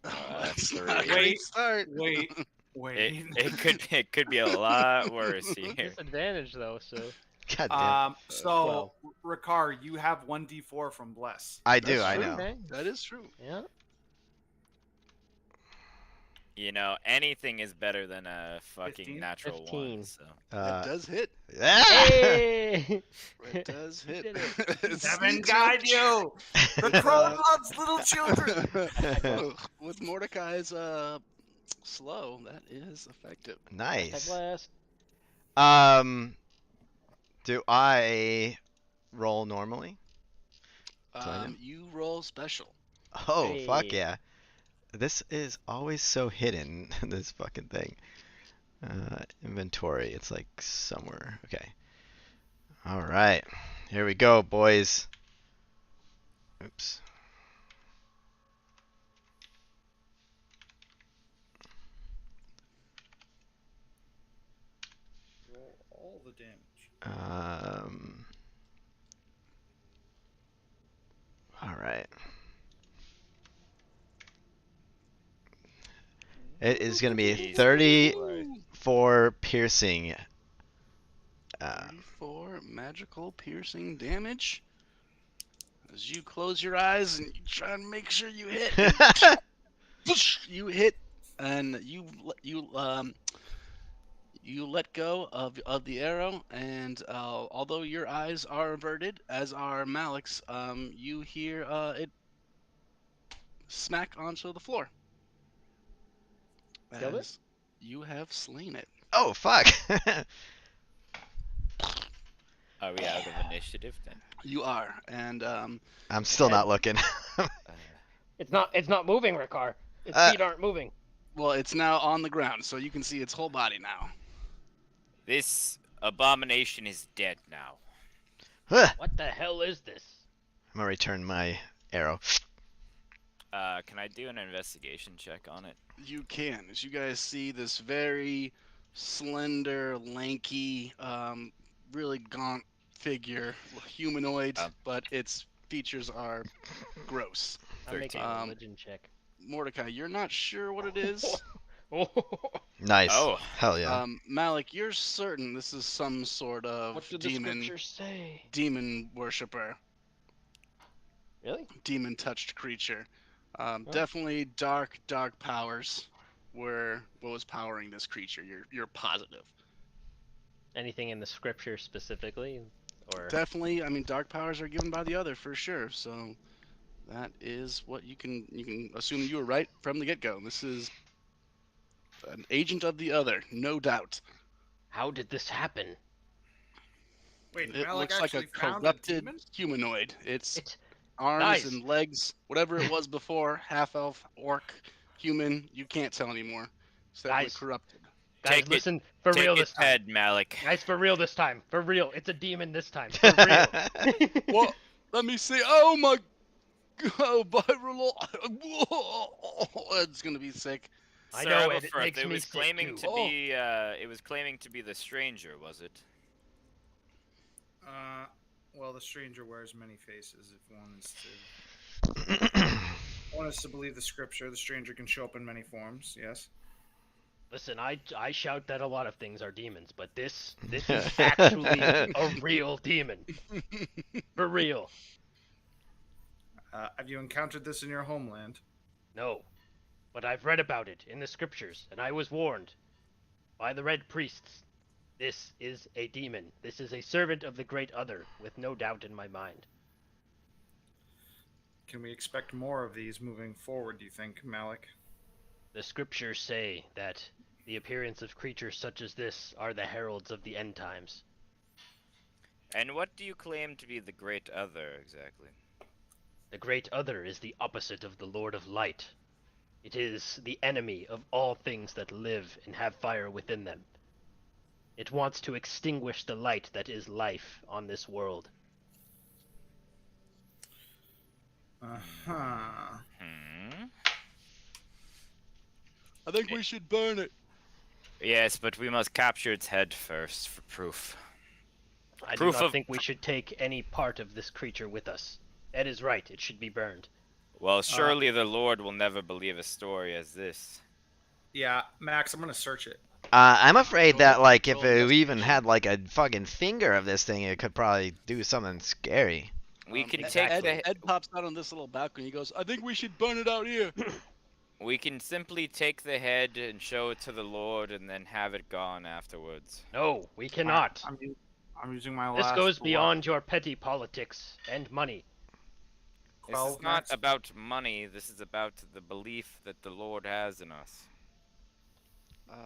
That's three. not a great start. Wait, wait. It could be a lot worse here. Disadvantage though, so God damn. So Ricard, you have 1d4 from Bless. I do. That's I true. know. okay. That is true. Yeah. You know, anything is better than a fucking 15? natural 15. 1. So. That does hit. Hey! It does hit. Did Devin, Sneak guide touch. you. The crow loves little children. With Mordecai's slow, that is effective. Nice. Blast. Do I roll normally? You roll special. Oh, fuck Hey. yeah. This is always so hidden, this fucking thing. Inventory, it's like somewhere. Okay. Alright. Here we go, boys. Oops. Roll all the damage. Alright. It is going to be Jesus 34 piercing. 34 magical piercing damage. As you close your eyes and you try and make sure you hit. You hit, and you let go of the arrow, and although your eyes are averted, as are Malik's, you hear it smack onto the floor. Killed it? As you have slain it. Oh, fuck. Are we out of initiative then? You are, and I'm still not looking. It's not moving, Ricard. Its feet aren't moving. well, it's now on the ground, so you can see its whole body now. This abomination is dead now. What the hell is this? I'm gonna return my arrow. Can I do an investigation check on it? You can, as you guys see this very slender, lanky, really gaunt figure, humanoid, but its features are gross. I'm making a 13. religion check. Mordecai, you're not sure what it is. Nice. Oh. Hell yeah. Malik, you're certain this is some sort of What did the scriptures say? demon worshiper, Really? demon touched creature. Definitely dark powers were what was powering this creature. You're positive. Anything in the scripture specifically, or Definitely, I mean, dark powers are given by the other for sure. So that is what you can assume you were right from the get-go. This is an agent of the other, no doubt. how did this happen? Wait, It Malik looks like a actually found corrupted demon? humanoid. It's It arms Guys. and legs, whatever it was before, half elf, orc, human. You can't tell anymore. It's definitely Guys. corrupted. guys, Take it- listen for Take real its this time. head, Malik. Guys, for real this time. For real, it's a demon this time. For real. Well, let me see. Oh my god, viral. It's gonna be sick. I Sir, know have it. a It first. makes It me was sick, claiming too. to Oh. be. It was claiming to be the stranger, was it? Well, the stranger wears many faces. If one is to believe the scripture, the stranger can show up in many forms. Yes. Listen, I shout that a lot of things are demons, but this is actually a real demon. For real. Have you encountered this in your homeland? No. But I've read about it in the scriptures, and I was warned by the Red Priests. This is a demon. This is a servant of the Great Other, with no doubt in my mind. Can we expect more of these moving forward, do you think, Malik? The scriptures say that the appearance of creatures such as this are the heralds of the end times. And what do you claim to be the Great Other, exactly? The Great Other is the opposite of the Lord of Light. It is the enemy of all things that live and have fire within them. It wants to extinguish the light that is life on this world. Uh-huh. I think we should burn it. Yes, but we must capture its head first for proof. I do Proof not of- think we should take any part of this creature with us. Ed is right, it should be burned. Well, surely the Lord will never believe a story as this. Yeah, Max, I'm gonna search it. I'm afraid that, like, if Roll it even investigation. had, like, a fucking finger of this thing, it could probably do something scary. We can Ed, take Ed, the Ed pops out on this little balcony. He goes, "I think we should burn it out here." We can simply take the head and show it to the Lord and then have it gone afterwards. No, we cannot. I'm using my This last. goes beyond your petty politics and money. This is 12 not Max? about money, this is about the belief that the Lord has in us.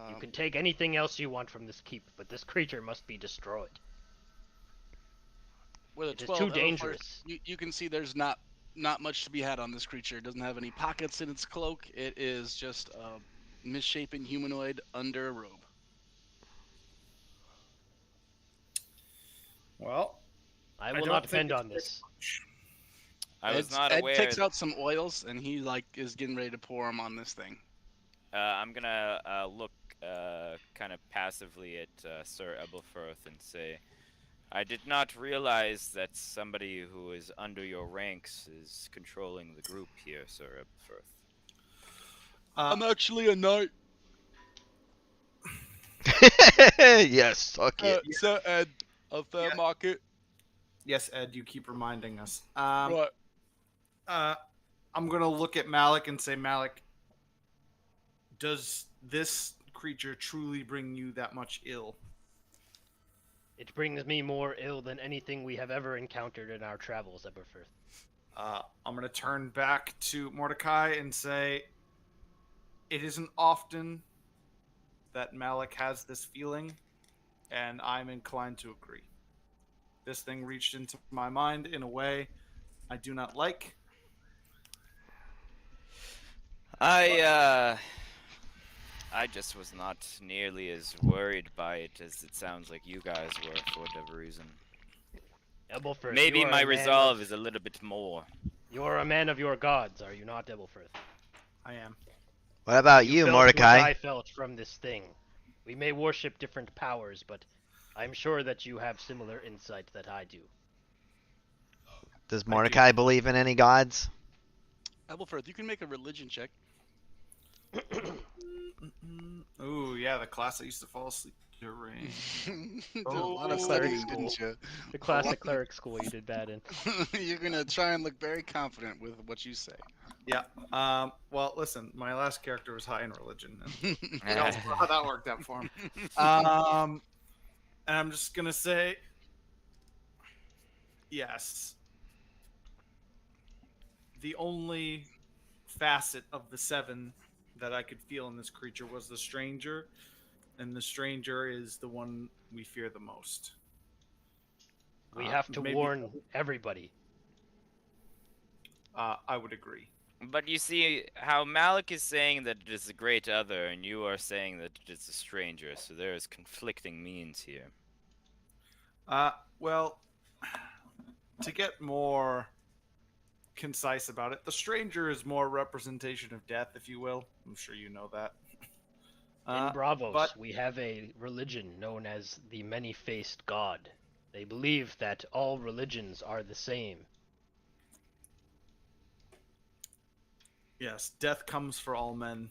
You can take anything else you want from this keep, but this creature must be destroyed. With a It is 12 too Elf Force, dangerous. you can see there's not much to be had on this creature. It doesn't have any pockets in its cloak. It is just a misshapen humanoid under a robe. Well, I will don't not think depend it's on this. I was not Ed aware. takes out some oils and he is getting ready to pour them on this thing. I'm gonna look kind of passively at Sir Ebelfirth and say, I did not realize that somebody who is under your ranks is controlling the group here, Sir Ebelfirth. I'm actually a knight. Yes, suck it. So Ed, a fair Yeah. market. yes, Ed, you keep reminding us. Right. I'm gonna look at Malik and say, Malik, does this creature truly bring you that much ill? It brings me more ill than anything we have ever encountered in our travels, Eberfirth. I'm gonna turn back to Mordecai and say, it isn't often that Malik has this feeling, and I'm inclined to agree. This thing reached into my mind in a way I do not like. I just was not nearly as worried by it as it sounds like you guys were for whatever reason. Ebelfirth, Maybe you are my a man resolve of- is a little bit more. You are a man of your gods, are you not, Ebelfirth? I am. What about you, felt Mordecai? What I felt from this thing. We may worship different powers, but I'm sure that you have similar insight that I do. Does Mordecai believe in any gods? Ebelfirth, you can make a religion check. Ooh, yeah, the class I used to fall asleep during. Did a lot of studying, didn't you? The classic cleric school you did that in. You're gonna try and look very confident with what you say. Yeah. Well, listen, my last character was high in religion. And that's how that worked out for him. And I'm just gonna say, yes. The only facet of the 7 that I could feel in this creature was the stranger, and the stranger is the one we fear the most. We have to maybe- warn everybody. I would agree. But you see how Malik is saying that it is the great other, and you are saying that it is a stranger, so there is conflicting means here. Well, to get more concise about it, the stranger is more representation of death, if you will. I'm sure you know that. In Bravos, but- we have a religion known as the Many-Faced God. They believe that all religions are the same. Yes, death comes for all men.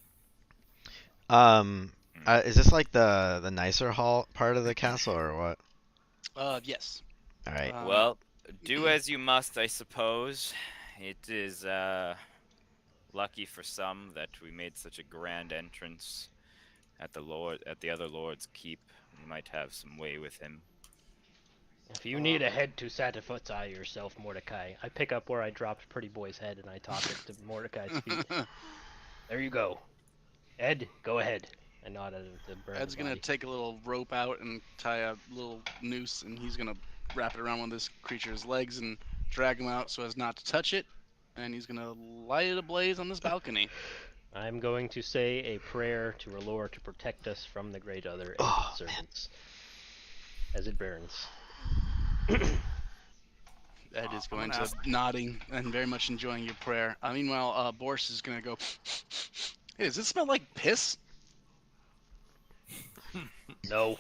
Is this like the nicer hall part of the castle or what? Yes. All right. Well, do as you must, I suppose. It is, well, lucky for some that we made such a grand entrance at the other lord's keep. We might have some way with him. If you need a head to satisfy yourself, Mordecai, I pick up where I dropped Pretty Boy's head and I toss it to Mordecai's feet. There you go. Ed, go ahead. I nod at him to burn Ed's the gonna body. take a little rope out and tie a little noose, and he's gonna wrap it around one of this creature's legs and drag him out so as not to touch it. And he's gonna light it ablaze on this balcony. I'm going to say a prayer to R'hllor to protect us from the Great Other and Oh, its servants as it burns. Ed is I'm going gonna to ask- nodding and very much enjoying your prayer. Meanwhile, Boris is gonna go. Hey, does it smell like piss? No.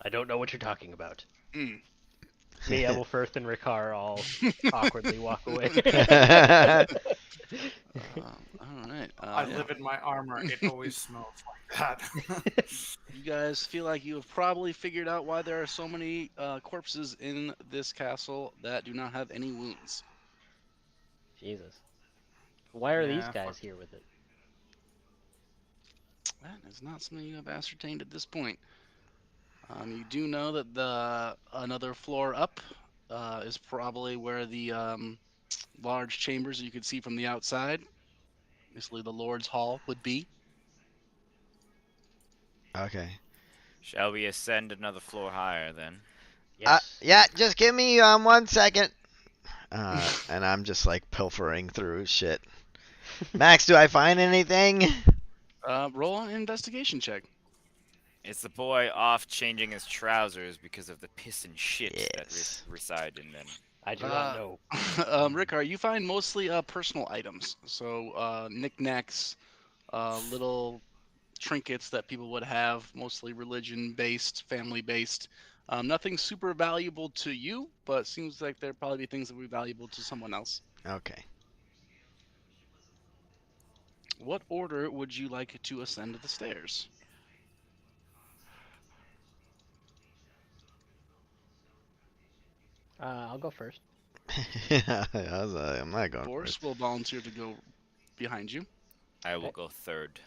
I don't know what you're talking about. Mm. Me, Ebelfirth, and Ricard all awkwardly walk away. All right. I Yeah. live in my armor. It always smells like that. You guys feel like you have probably figured out why there are so many corpses in this castle that do not have any wounds. Jesus. Why are these Yeah, guys fuck. here with it? That is not something you have ascertained at this point. You do know that the another floor up is probably where the large chambers you could see from the outside, basically the Lord's Hall, would be. Okay. Shall we ascend another floor higher then? Yes. Yeah, just give me 1 second. And I'm just like pilfering through shit. Max, do I find anything? Roll an investigation check. Is the boy off changing his trousers because of the piss and shit that Yes. reside in them? I do not know. Rickard, you find mostly personal items. So knickknacks, little trinkets that people would have, mostly religion-based, family-based. Nothing super valuable to you, but seems like there'd probably be things that would be valuable to someone else. Okay. What order would you like to ascend the stairs? I'll go first. I'm not going Boris first. will volunteer to go behind you. I will Okay. go third.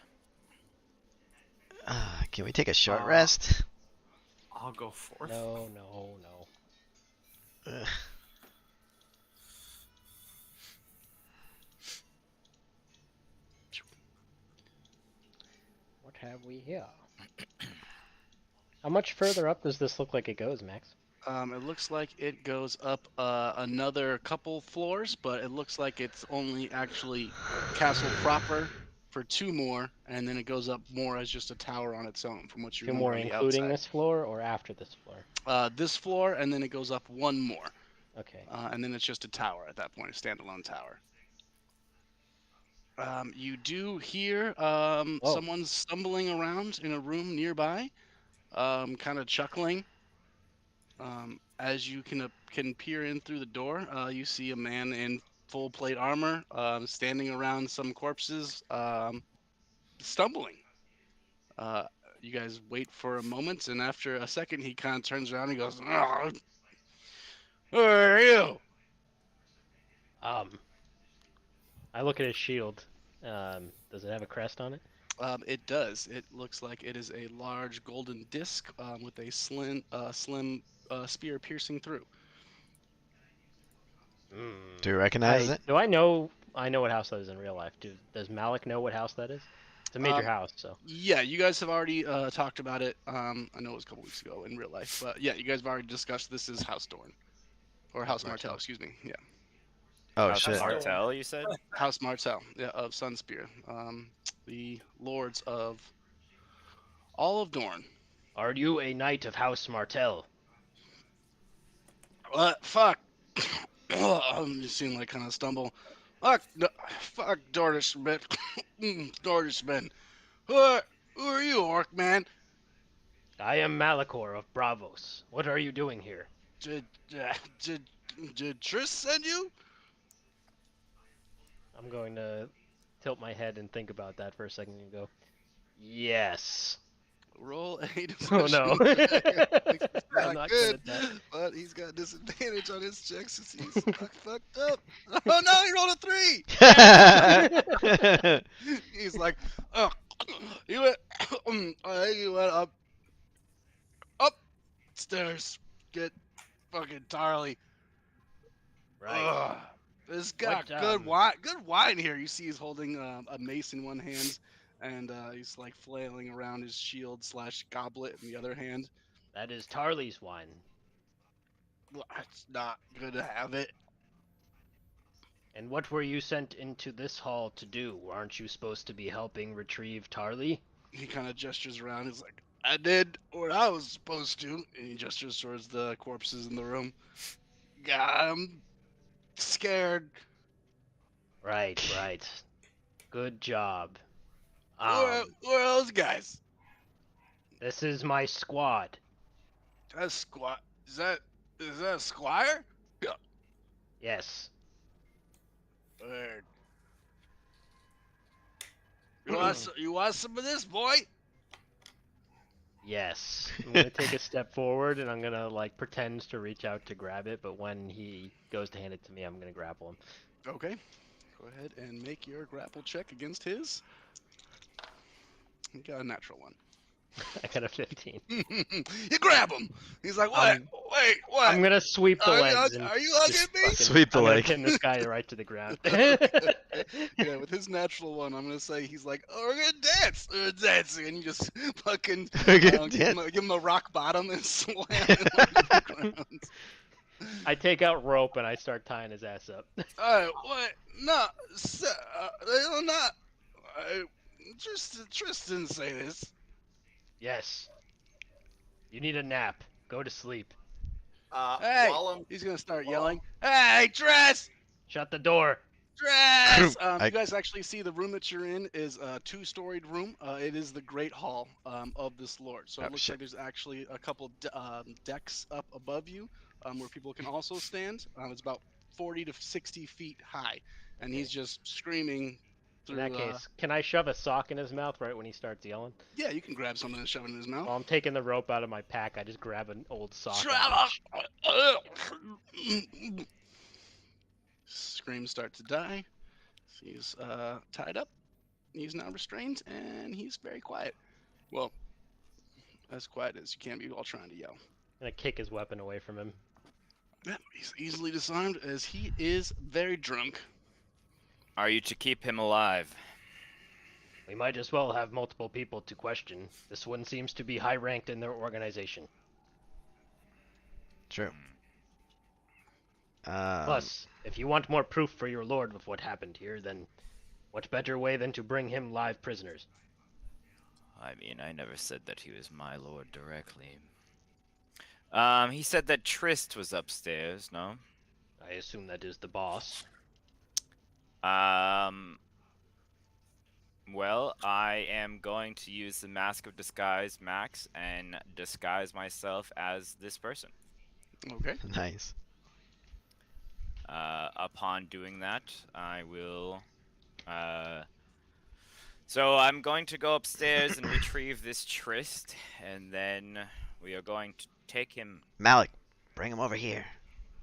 Can we take a short rest? I'll go fourth. No, no, no. Ugh. What have we here? How much further up does this look like it goes, Max? It looks like it goes up another couple floors, but it looks like it's only actually castle proper for 2 more, and then it goes up more as just a tower on its own, from what you 2 remember more on the including outside. this floor or after this floor? This floor, and then it goes up 1 more, Okay. and then it's just a tower at that point, a standalone tower. You do hear someone stumbling around in a room nearby, kind of chuckling. As you can peer in through the door, you see a man in full plate armor standing around some corpses, stumbling. You guys wait for a moment, and after a second, he kind of turns around and goes, "Oh, who are you?" I look at his shield. Does it have a crest on it? It does. It looks like it is a large golden disc with a slim spear piercing through. Do you recognize it? Do I know? I know what house that is in real life. Does Malik know what house that is? It's a major house, so. Yeah, you guys have already talked about it. I know it was a couple weeks ago in real life, but yeah, you guys have already discussed this is House Dorn. Or House Martell, excuse me. Yeah. Oh House shit. Martell, you said? House Martell, yeah, of Sunspear. The lords of all of Dorn. Are you a knight of House Martell? Fuck. I'm just seeing like kind of stumble. Fuck Dornishman. Dornishman. Who are you, orc man? I am Malachor of Bravos. What are you doing here? Did Triss send you? I'm going to tilt my head and think about that for a second and go, yes. Roll a Oh deception no. check. It's I'm not not good, good at that. but he's got disadvantage on his checks since he's fucked up. Oh no, he rolled a 3. He's like, oh, you went, you went upstairs. Get fucking Tarly. Right. Ugh. This got What, good wine. Good wine here. You see, he's holding a mace in one hand, and he's like flailing around his shield / goblet in the other hand. That is Tarly's wine. Well, it's not good to have it. And what were you sent into this hall to do? Aren't you supposed to be helping retrieve Tarly? He kind of gestures around. He's like, I did what I was supposed to. And he gestures towards the corpses in the room. God, I'm scared. Right, right. Good job. Who are those guys? This is my squad. That's squat. Is that a squire? Yes. Weird. You want some of this, boy? Yes. I'm gonna take a step forward and I'm gonna like pretend to reach out to grab it, but when he goes to hand it to me, I'm gonna grapple him. Okay. Go ahead and make your grapple check against his. You got a natural one. I got a 15. You grab him. He's like, what? Wait, what? I'm gonna sweep the legs. Are you hugging just me? fucking- Sweep the I'm gonna leg. pin this guy right to the ground. Yeah, with his natural one, I'm gonna say he's like, oh, we're gonna dance. We're dancing, and you just fucking We're gonna give him a rock bottom and slam him on the ground. I take out rope and I start tying his ass up. Alright, what? No, they're not. Tristan say this. Yes. You need a nap. Go to sleep. Hey, While I'm he's gonna start yelling. Hey, Tris! Shut the door. Dress! I- You guys actually see the room that you're in is a 2-storied room. It is the Great Hall of this lord. So Oh, it looks shit. like there's actually a couple decks up above you where people can also stand. It's about 40 to 60 feet high, and he's just screaming In through. that case, can I shove a sock in his mouth right when he starts yelling? Yeah, you can grab something and shove it in his mouth. While I'm taking the rope out of my pack, I just grab an old sock. Screams start to die. He's tied up. He's now restrained, and he's very quiet. Well, as quiet as you can be while trying to yell. I'm gonna kick his weapon away from him. Yeah, he's easily disarmed as he is very drunk. Are you to keep him alive? We might as well have multiple people to question. This one seems to be high ranked in their organization. True. Plus, if you want more proof for your lord of what happened here, then what better way than to bring him live prisoners? I mean, I never said that he was my lord directly. He said that Trist was upstairs, no? I assume that is the boss. Well, I am going to use the Mask of Disguise, Max, and disguise myself as this person. Okay. Nice. Upon doing that, I will... So I'm going to go upstairs and retrieve this Trist, and then we are going to take him Malik, bring him over here.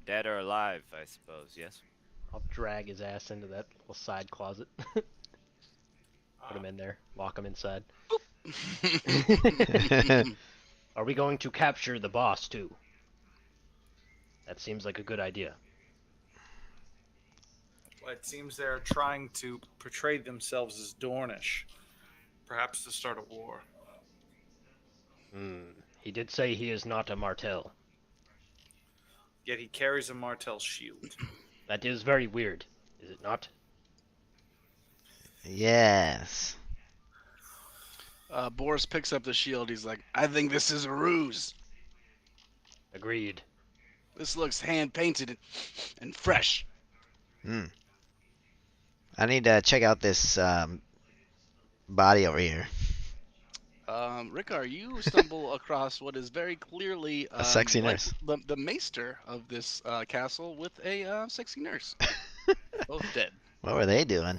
dead or alive, I suppose, yes? I'll drag his ass into that little side closet. Put him in there. Lock him inside. Are we going to capture the boss, too? That seems like a good idea. Well, it seems they're trying to portray themselves as Dornish, perhaps to start a war. He did say he is not a Martell. Yet he carries a Martell shield. That is very weird, is it not? Yes. Boris picks up the shield. He's like, I think this is a ruse. Agreed. This looks hand-painted and fresh. I need to check out this body over here. Rickar, you stumble across what is very clearly A sexy like nurse. the maester of this castle with a sexy nurse. Both dead. What were they doing?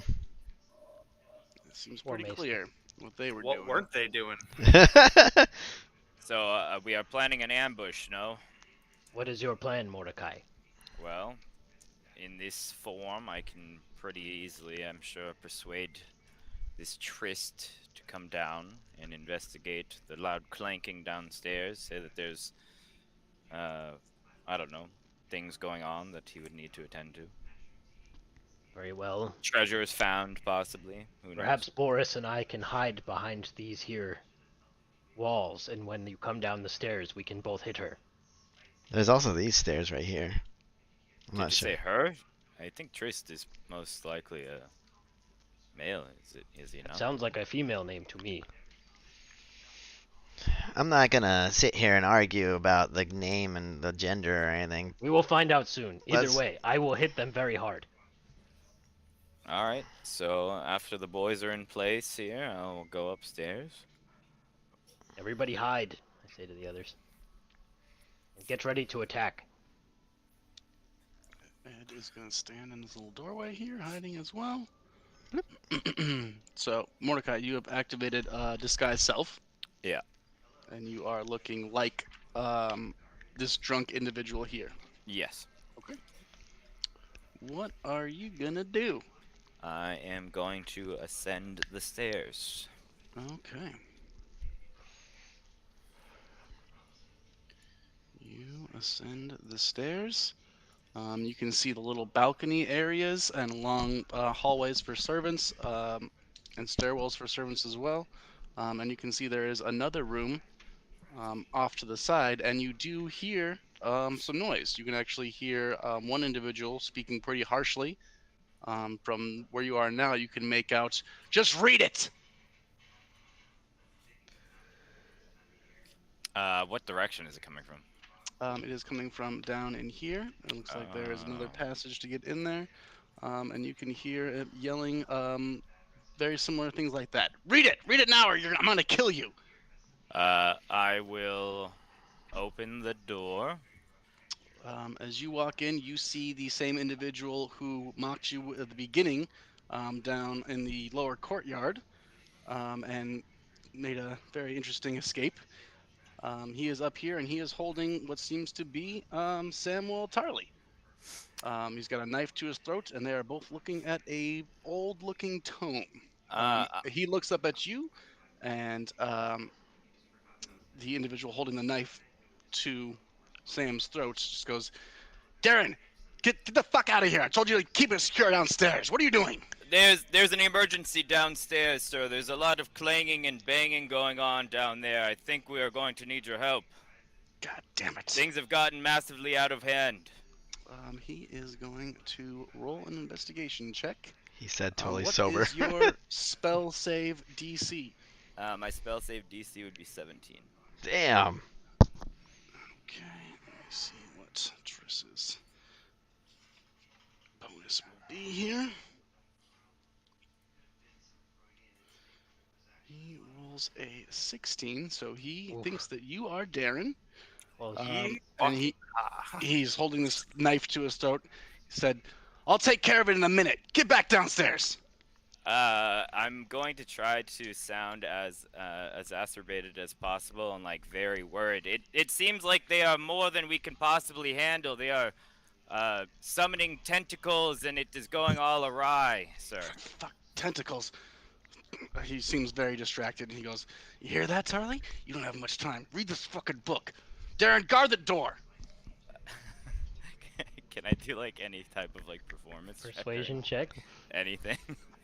It seems Poor pretty maester. clear. what they were What doing. weren't they doing? So we are planning an ambush, no? What is your plan, Mordecai? Well, in this form, I can pretty easily, I'm sure, persuade this tryst to come down and investigate the loud clanking downstairs. Say that there's, I don't know, things going on that he would need to attend to. Very well. Treasure is found, possibly. Who Perhaps knows? Boris and I can hide behind these here walls, and when you come down the stairs, we can both hit her. There's also these stairs right here. I'm Did not you sure. say her? I think Trist is most likely a male. Is he It not? sounds like a female name to me. I'm not gonna sit here and argue about the name and the gender or anything. We will find out soon. Either Let's- way, I will hit them very hard. All right. So after the boys are in place here, I'll go upstairs. Everybody hide, I say to the others. And get ready to attack. Ed is going to stand in this little doorway here, hiding as well. So, Mordecai, you have activated Disguise Self. Yeah. And you are looking like this drunk individual here. Yes. What are you going to do? I am going to ascend the stairs. Okay. You ascend the stairs. You can see the little balcony areas and long hallways for servants and stairwells for servants as well. And you can see there is another room off to the side, and you do hear some noise. You can actually hear one individual speaking pretty harshly. From where you are now, you can make out, "Just read it!" What direction is it coming from? It is coming from down in here. It looks like there is another Oh. passage to get in there. And you can hear it yelling very similar things like that. "Read it! Read it now, or I'm going to kill you!" I will open the door. As you walk in, you see the same individual who mocked you at the beginning down in the lower courtyard and made a very interesting escape. He is up here and he is holding what seems to be Samuel Tarley. He's got a knife to his throat, and they are both looking at a old-looking tome. He looks up at you, and the individual holding the knife to Sam's throat just goes, "Darren, get the fuck out of here! I told you to keep it secure downstairs. What are you doing?" There's an emergency downstairs, sir. There's a lot of clanging and banging going on down there. I think we are going to need your help. God damn it. Things have gotten massively out of hand. He is going to roll an investigation check. He said totally What sober. is your spell save DC? My spell save DC would be 17. Damn. Okay, let me see what Triss's bonus will be here. He rolls a 16, so he Oof. thinks that you are Darren. Well, And he's holding this knife to his throat. He said, "I'll take care of it in a minute. Get back downstairs." I'm going to try to sound as exacerbated as possible and like very worried. It seems like they are more than we can possibly handle. They are summoning tentacles and it is going all awry, sir. Fuck, tentacles. He seems very distracted, and he goes, "You hear that, Tarly? You don't have much time. Read this fucking book. Darren, guard the door." Can I do like any type of like performance check or persuasion check. anything?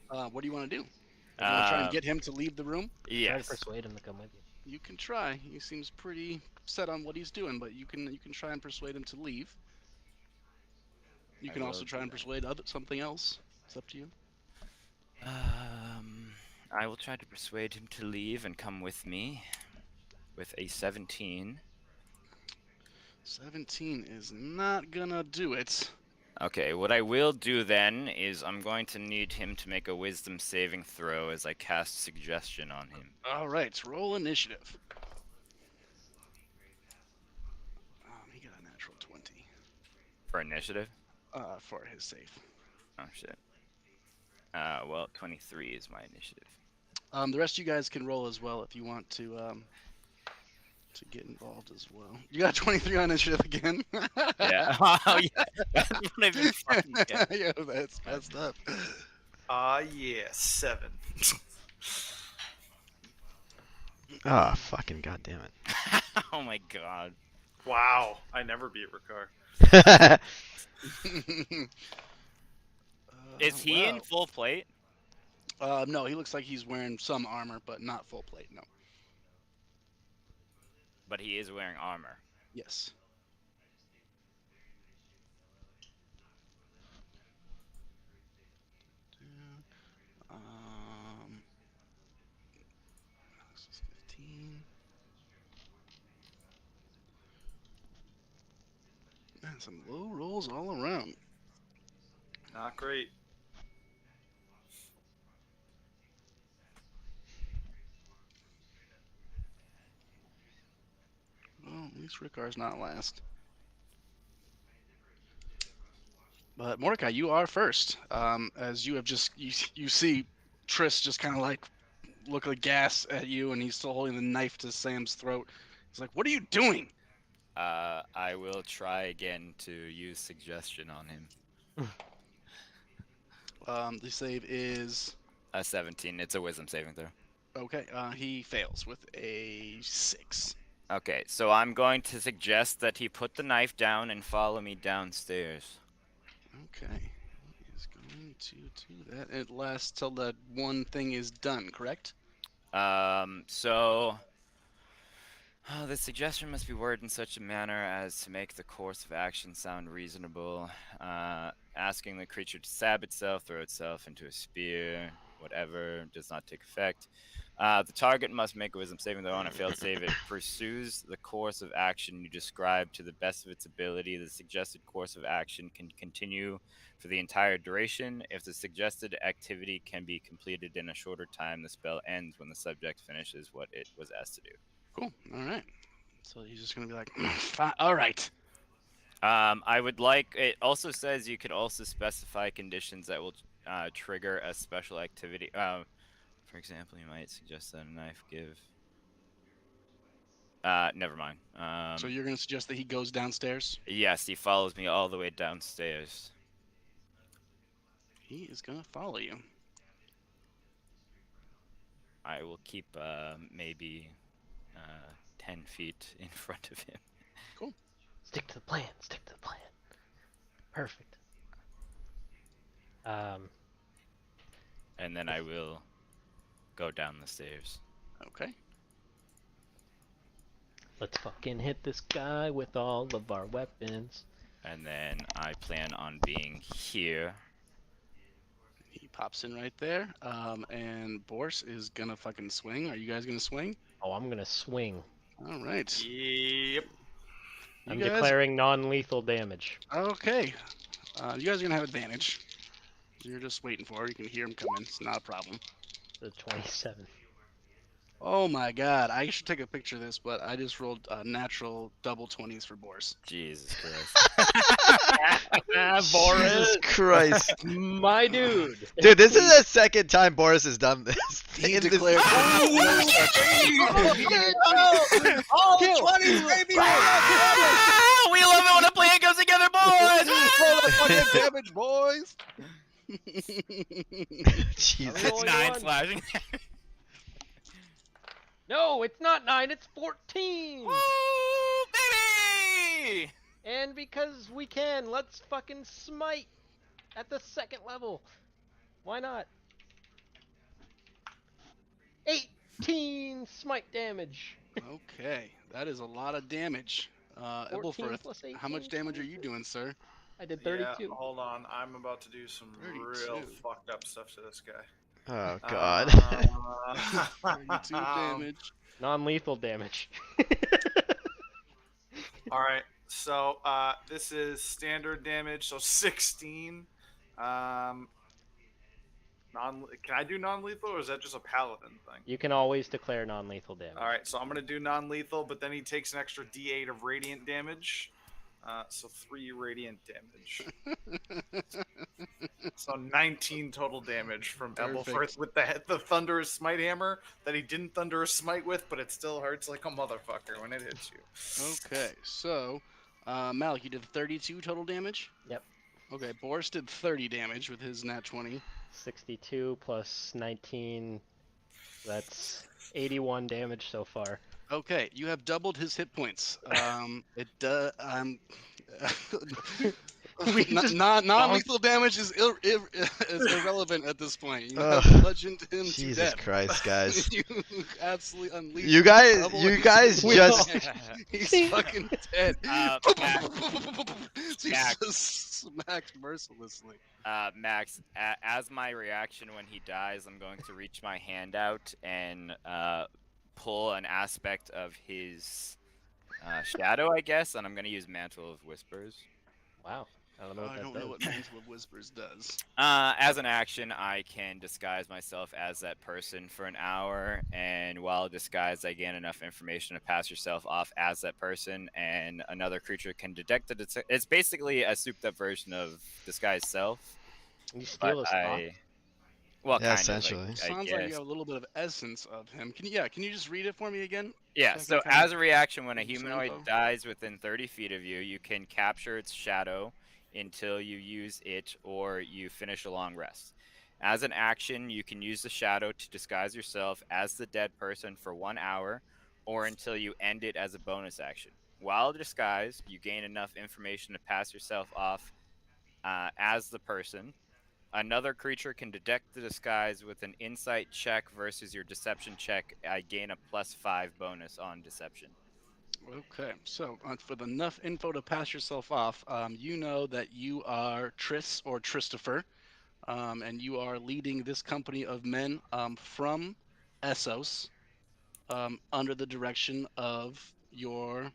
What do you want to do? You want to try and get him to leave the room? Try to Yes. persuade him to come with you. You can try. He seems pretty set on what he's doing, but you can try and persuade him to leave. You I can also will try do and that. persuade something else. It's up to you. I will try to persuade him to leave and come with me with a 17. 17 is not gonna do it. Okay, what I will do then is I'm going to need him to make a wisdom saving throw as I cast suggestion on him. All right, roll initiative. He got a natural 20 For initiative? for his save. Oh shit. Well, 23 is my initiative. The rest of you guys can roll as well if you want to get involved as well. You got 23 on initiative again. Yeah. Oh yeah. That's what I've been fucking getting. Yeah, that's messed up. Yeah, 7. Oh, fucking goddamn Oh my god. Wow, I never beat Ricard. it. Is he in full plate? No, he looks like he's wearing some armor, but not full plate. No. But he is wearing armor. Yes. This is 15. Man, some low rolls all around. Not great. Well, at least Rickar's not last. But Mordecai, you are first. As you have just you see Triss just kind of like look aghast at you, and he's still holding the knife to Sam's throat. He's like, "What are you doing?" I will try again to use suggestion on him. The save is A 17. It's a wisdom saving throw. okay. He fails with a 6. Okay, so I'm going to suggest that he put the knife down and follow me downstairs. Okay. He is going to do that. It lasts till that one thing is done, correct? The suggestion must be worded in such a manner as to make the course of action sound reasonable. Asking the creature to stab itself, throw itself into a spear, whatever, does not take effect. The target must make a wisdom saving throw. On a failed save, it pursues the course of action you described to the best of its ability. The suggested course of action can continue for the entire duration. If the suggested activity can be completed in a shorter time, the spell ends when the subject finishes what it was asked to do. Cool. All right. So he's just gonna be like, "Fine. All right." I would like. It also says you could also specify conditions that will trigger a special activity. For example, you might suggest that a knife give. Never mind. So you're gonna suggest that he goes downstairs? Yes, he follows me all the way downstairs. He is gonna follow you. I will keep maybe 10 feet in front of him. Stick to the plan. Stick to the plan. Perfect. And then I will go down the stairs. Okay. Let's fucking hit this guy with all of our weapons. And then I plan on being here. He pops in right there. And Boris is gonna fucking swing. Are you guys gonna swing? Oh, I'm gonna swing. All right. Yep. I'm guys- declaring non-lethal damage. Okay. You guys are gonna have advantage. You're just waiting for it. You can hear him coming. It's not a problem. The 27. Oh my god. I should take a picture of this, but I just rolled natural double 20s for Boris. Jesus Christ. Boris, Jesus Christ. my dude. Dude, this is the second time Boris has done this. He In this- declared. All 20s, baby! We love it when a plan comes together, boys! Roll that fucking damage, boys! Jesus. Roll It's 9 one. slashing. No, it's not 9, it's 14. Woo, baby! And because we can, let's fucking smite at the second level. Why not? 18 smite damage. Okay, that is a lot of damage. 14 Evilfirth, plus 18, how much damage are you doing, sir? I did 32. Yeah, hold on. I'm about to do some real 32. fucked up stuff to this guy. Oh, God. 32 damage. Non-lethal damage. All right. So this is standard damage, so 16. Can I do non-lethal, or is that just a paladin thing? You can always declare non-lethal damage. All right, so I'm gonna do non-lethal, but then he takes an extra D8 of radiant damage. So 3 radiant damage. So 19 total damage from Ebelforth with the thunderous smite hammer that he didn't thunderous smite with, but it still hurts like a motherfucker when it hits you. Okay, so Malik, you did 32 total damage? Yep. Okay, Boris did 30 damage with his nat 20. 62 plus 19. That's 81 damage so far. Okay, you have doubled his hit points. It does. We just Non-lethal damage is is irrelevant at this point. You have Ugh. bludgeoned him to Jesus death. Christ, guys. You absolutely unleashed. You guys, double you his guys hit just. points. He's fucking dead. He's Max. just smacked mercilessly. Max, as my reaction when he dies, I'm going to reach my hand out and pull an aspect of his shadow, I guess, and I'm going to use Mantle of Whispers. Wow. I don't know what I that don't does. know what Mantle of Whispers does. As an action, I can disguise myself as that person for an hour, and while disguised, I gain enough information to pass yourself off as that person, and another creature can detect it. It's basically a souped-up version of disguise self. You steal his thought? Well, Yeah, kind essentially. of. I Sounds guess. like you have a little bit of essence of him. Can you just read it for me again? Yeah, So I so can kinda as a reaction, when a give you some humanoid info? dies within 30 feet of you, you can capture its shadow until you use it or you finish a long rest. As an action, you can use the shadow to disguise yourself as the dead person for 1 hour or until you end it as a bonus action. While disguised, you gain enough information to pass yourself off as the person. Another creature can detect the disguise with an insight check versus your deception check. I gain a +5 bonus on deception. Okay, so with enough info to pass yourself off, you know that you are Triss or Christopher, and you are leading this company of men from Essos under the direction of your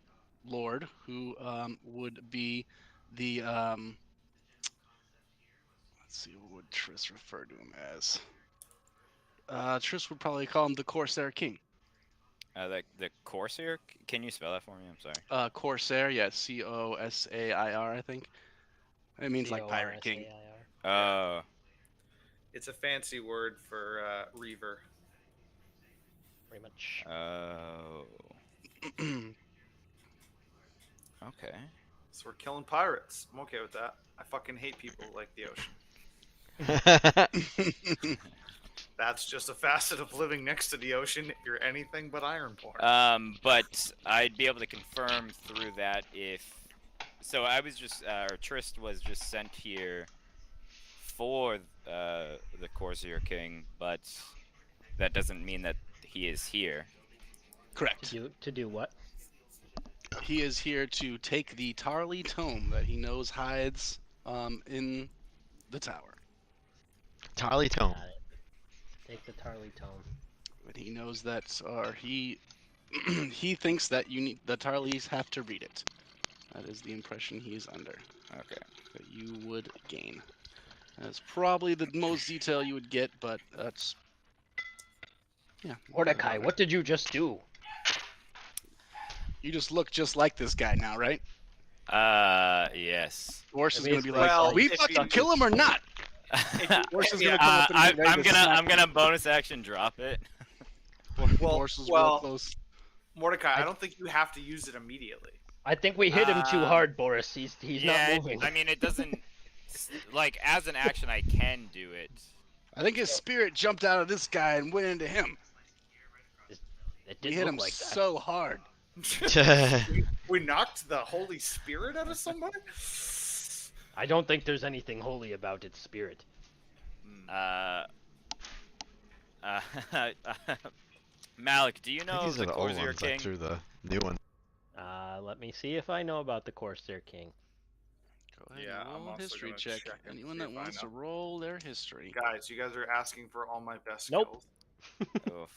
lord, who would be the let's see, what would Triss refer to him as? Triss would probably call him the Corsair King. The Corsair? Can you spell that for me? I'm sorry. Corsair, yeah, Cosair, I think. It means like Pirate King. Oh. It's a fancy word for Reaver. Pretty much. Oh. Okay. So we're killing pirates. I'm okay with that. I fucking hate people like the ocean. That's just a facet of living next to the ocean. If you're anything but Ironborn. But I'd be able to confirm through that if. So I was just, Trist was just sent here for the Corsair King, but that doesn't mean that he is here. Correct. To do what? He is here to take the Tarly tome that he knows hides in the tower. Tarly Tome. Got it. Take the Tarly tome. But he knows that, or he he thinks that the Tarlys have to read it. That is the impression he's under. Okay. That you would gain. That's probably the most detail you would get, but that's yeah. Mordecai, what did you just do? You just look just like this guy now, right? Yes. Horse is I mean, gonna be it's like, well, we if fucking you- kill him or not? Horse is gonna come up and be ready I'm to smack gonna him. bonus action drop it. Horse is real well, close. Mordecai, I don't think you have to use it immediately. I think we hit him too hard, Boris. He's Yeah, not moving. I mean, it doesn't. Like, as an action, I can do it. I think his spirit jumped out of this guy and went into him. It We did hit look him like that. so hard. We knocked the Holy Spirit out of somebody? I don't think there's anything holy about its spirit. Malik, do you I think know these the are the old Corsair ones, King? like through the new one. Let me see if I know about the Corsair King. Go ahead Yeah, and I'm roll a also history gonna check. check and Anyone see that if I wants to know. roll their history. Guys, you guys are asking for all my best Nope. skills. Oof.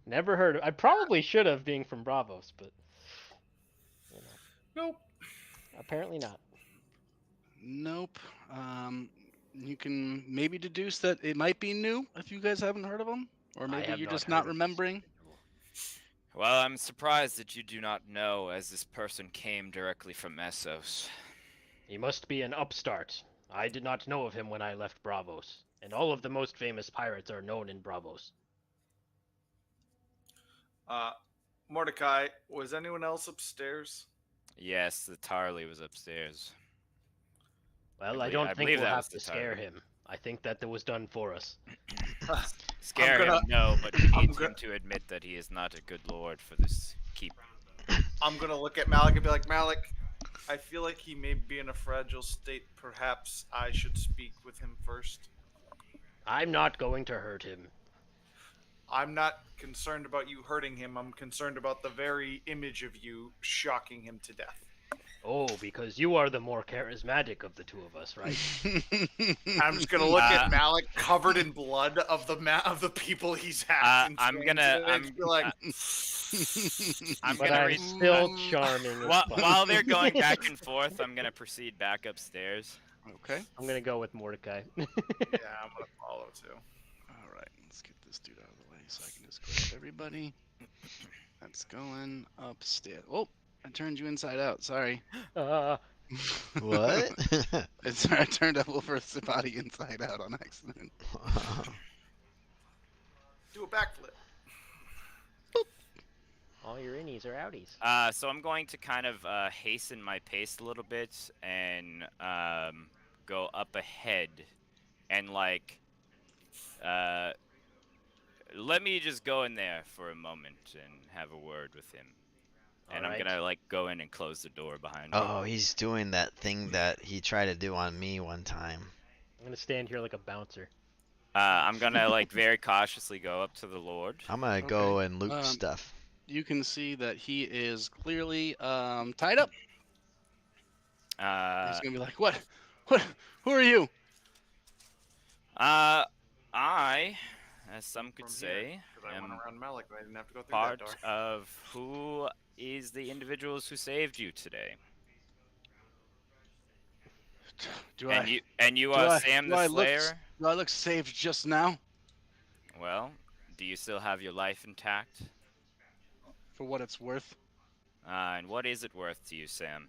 Never heard of. I probably should have, being from Bravos, but you know, Nope. apparently not. Nope. You can maybe deduce that it might be new if you guys haven't heard of them, or I maybe have you're not just heard not of this remembering. Well, I'm surprised that you do not know, as this person came directly from Essos. He must be an upstart. I did not know of him when I left Bravos, and all of the most famous pirates are known in Bravos. Mordecai, was anyone else upstairs? Yes, the Tarly was upstairs. Well, I I don't think believe we'll that have was to the scare Tarly. him. I think that was done for us. Scare gonna- him, no, but we I'm need go- him to admit that he is not a good lord for this keep. I'm gonna look at Malik and be like, Malik, I feel like he may be in a fragile state. Perhaps I should speak with him first. I'm not going to hurt him. I'm not concerned about you hurting him. I'm concerned about the very image of you shocking him to death. Oh, because you are the more charismatic of the two of us, right? I'm just gonna look at Uh, Malik covered in blood of the people he's hacked. and I'm strange gonna- and just be like, I'm But gonna I'm read. still charming. as fuck. While they're going back and forth, I'm gonna proceed back upstairs. Okay. I'm gonna go with Mordecai. yeah, I'm gonna follow too. All right. Let's get this dude out of the way so I can just grab everybody. That's going upstairs. Oh, I turned you inside out. Sorry. What? I turned Wolfer's body inside out on accident. Do a backflip. All your innies are outies. So I'm going to kind of hasten my pace a little bit and go up ahead and let me just go in there for a moment and have a word with him. And I'm Alright. gonna go in and close the door behind me. Oh, he's doing that thing that he tried to do on me one time. I'm gonna stand here like a bouncer. I'm gonna very cautiously go up to the Lord. I'm gonna go and loot stuff. You can see that he is clearly tied up. He's gonna be like, "What? Who are you?" I, as some could say, Because I went am around Malik, but I didn't have to go through part that door. of who is the individuals who saved you today. Do And you do are I- Sam do the I look- Slayer? do I look saved just now? Well, do you still have your life intact? For what it's worth. And what is it worth to you, Sam?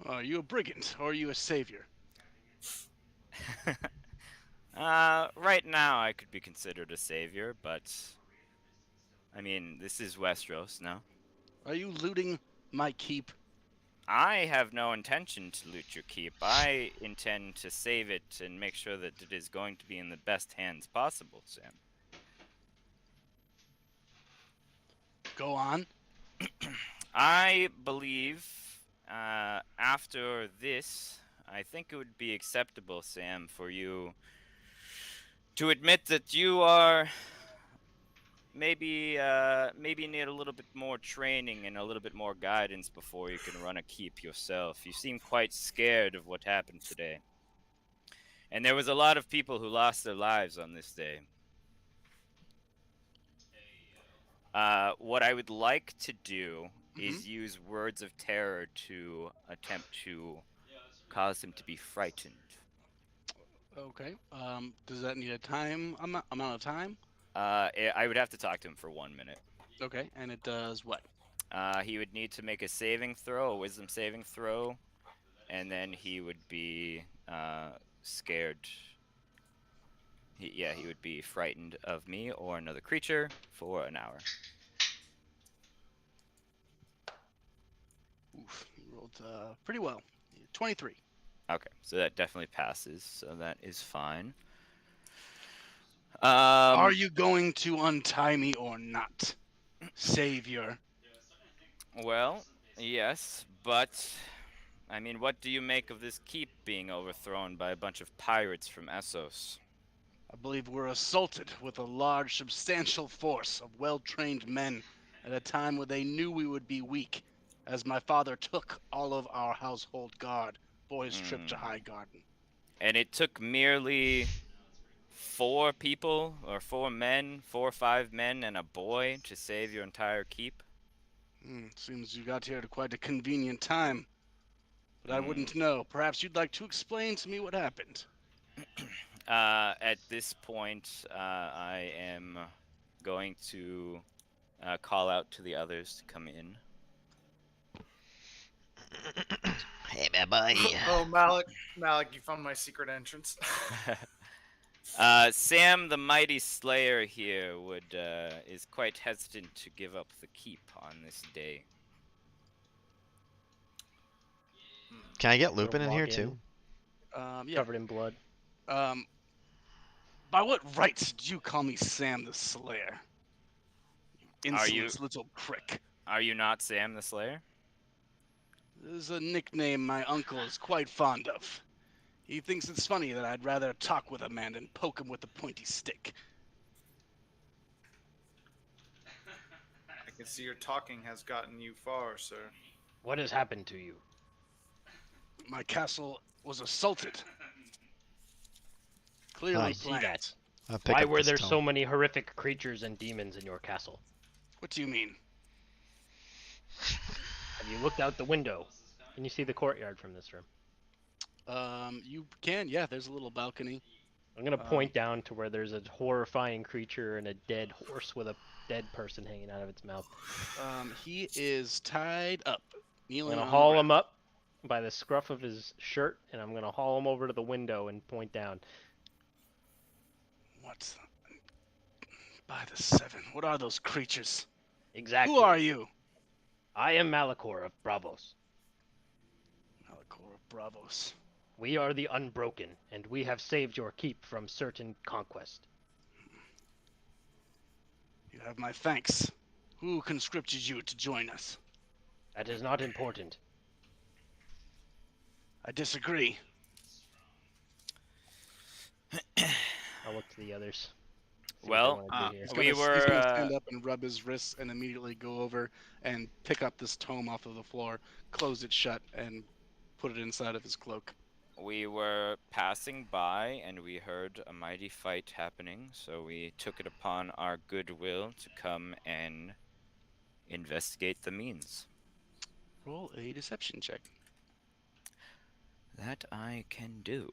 Are you a brigand or are you a savior? Right now I could be considered a savior, but I mean, this is Westeros, no? Are you looting my keep? I have no intention to loot your keep. I intend to save it and make sure that it is going to be in the best hands possible, Sam. Go on. I believe, after this, I think it would be acceptable, Sam, for you to admit that you are maybe need a little bit more training and a little bit more guidance before you can run a keep yourself. You seem quite scared of what happened today. And there was a lot of people who lost their lives on this day. What I would like to do is use words of terror to attempt to cause him to be frightened. Okay. Does that need a amount of time? I would have to talk to him for 1 minute. Okay. And it does what? He would need to make a saving throw, a wisdom saving throw, and then he would be scared. He would be frightened of me or another creature for an hour. Oof, you rolled pretty well. 23. Okay, so that definitely passes, so that is fine. Are you going to untie me or not, savior? Well, yes, but I mean, what do you make of this keep being overthrown by a bunch of pirates from Essos? I believe we're assaulted with a large, substantial force of well-trained men at a time where they knew we would be weak, as my father took all of our household guard for his trip to Highgarden. And it took merely 4 people, or 4 men, 4 or 5 men and a boy to save your entire keep? Seems you got here at quite a convenient time. But I wouldn't know. Perhaps you'd like to explain to me what happened. At this point, I am going to call out to the others to come in. Hey, my boy. Oh, Malik, you found my secret entrance. Sam, the mighty slayer here, is quite hesitant to give up the keep on this day. Can I get I'm gonna Lupin in here walk too? Yeah. Covered in blood. By what rights did you call me Sam the Slayer? Are you- Insolent little prick. Are you not Sam the Slayer? This is a nickname my uncle is quite fond of. He thinks it's funny that I'd rather talk with a man than poke him with a pointy stick. I can see your talking has gotten you far, sir. What has happened to you? My castle was assaulted. Clearly I I see planned. that. I'll pick Why up were this there tome. so many horrific creatures and demons in your castle? What do you mean? Have you looked out the window? Can you see the courtyard from this room? You can, yeah, there's a little balcony. I'm gonna point down to where there's a horrifying creature and a dead horse with a dead person hanging out of its mouth. He is tied up, I'm kneeling gonna on haul the him up by the scruff of his shirt, and I'm gonna haul him over to the window and point down. What? By the seven. What are those creatures? Exactly. Who are you? I am Malachor of Bravos. Malachor of Bravos. We are the Unbroken, and we have saved your keep from certain conquest. You have my thanks. Who conscripted you to join us? That is not important. I disagree. I'll look to the others. See what they Well, wanna do here. He's we gonna were, stand up and rub his wrists and immediately go over and pick up this tome off of the floor, close it shut, and put it inside of his cloak. We were passing by and we heard a mighty fight happening, so we took it upon our goodwill to come and investigate the means. Roll a deception check. That I can do.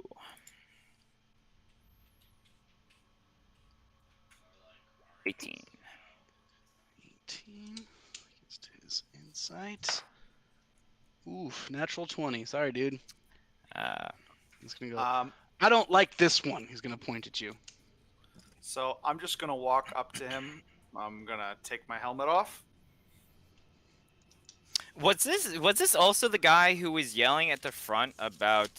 18. 18 against his insight. Oof, natural 20. Sorry, dude. He's gonna go. I don't like this one. He's gonna point at you. So I'm just gonna walk up to him. I'm gonna take my helmet off. Was this also the guy who was yelling at the front about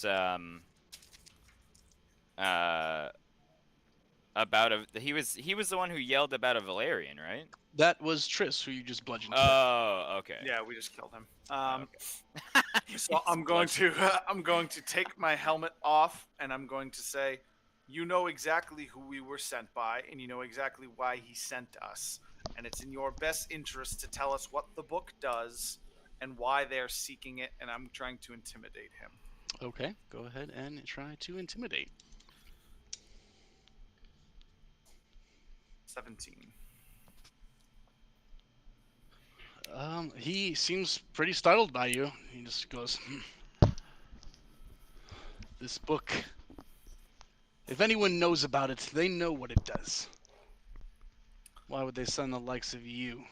he was the one who yelled about a Valerian, right? That was Triss, who you just bludgeoned. to death. Oh, okay. Yeah, we just killed him. Okay. So I'm going to take my helmet off, and I'm going to say, you know exactly who we were sent by, and you know exactly why he sent us, and it's in your best interest to tell us what the book does and why they're seeking it, and I'm trying to intimidate him. Okay, go ahead and try to intimidate. 17. He seems pretty startled by you. He just goes, This book, if anyone knows about it, they know what it does. Why would they send the likes of you?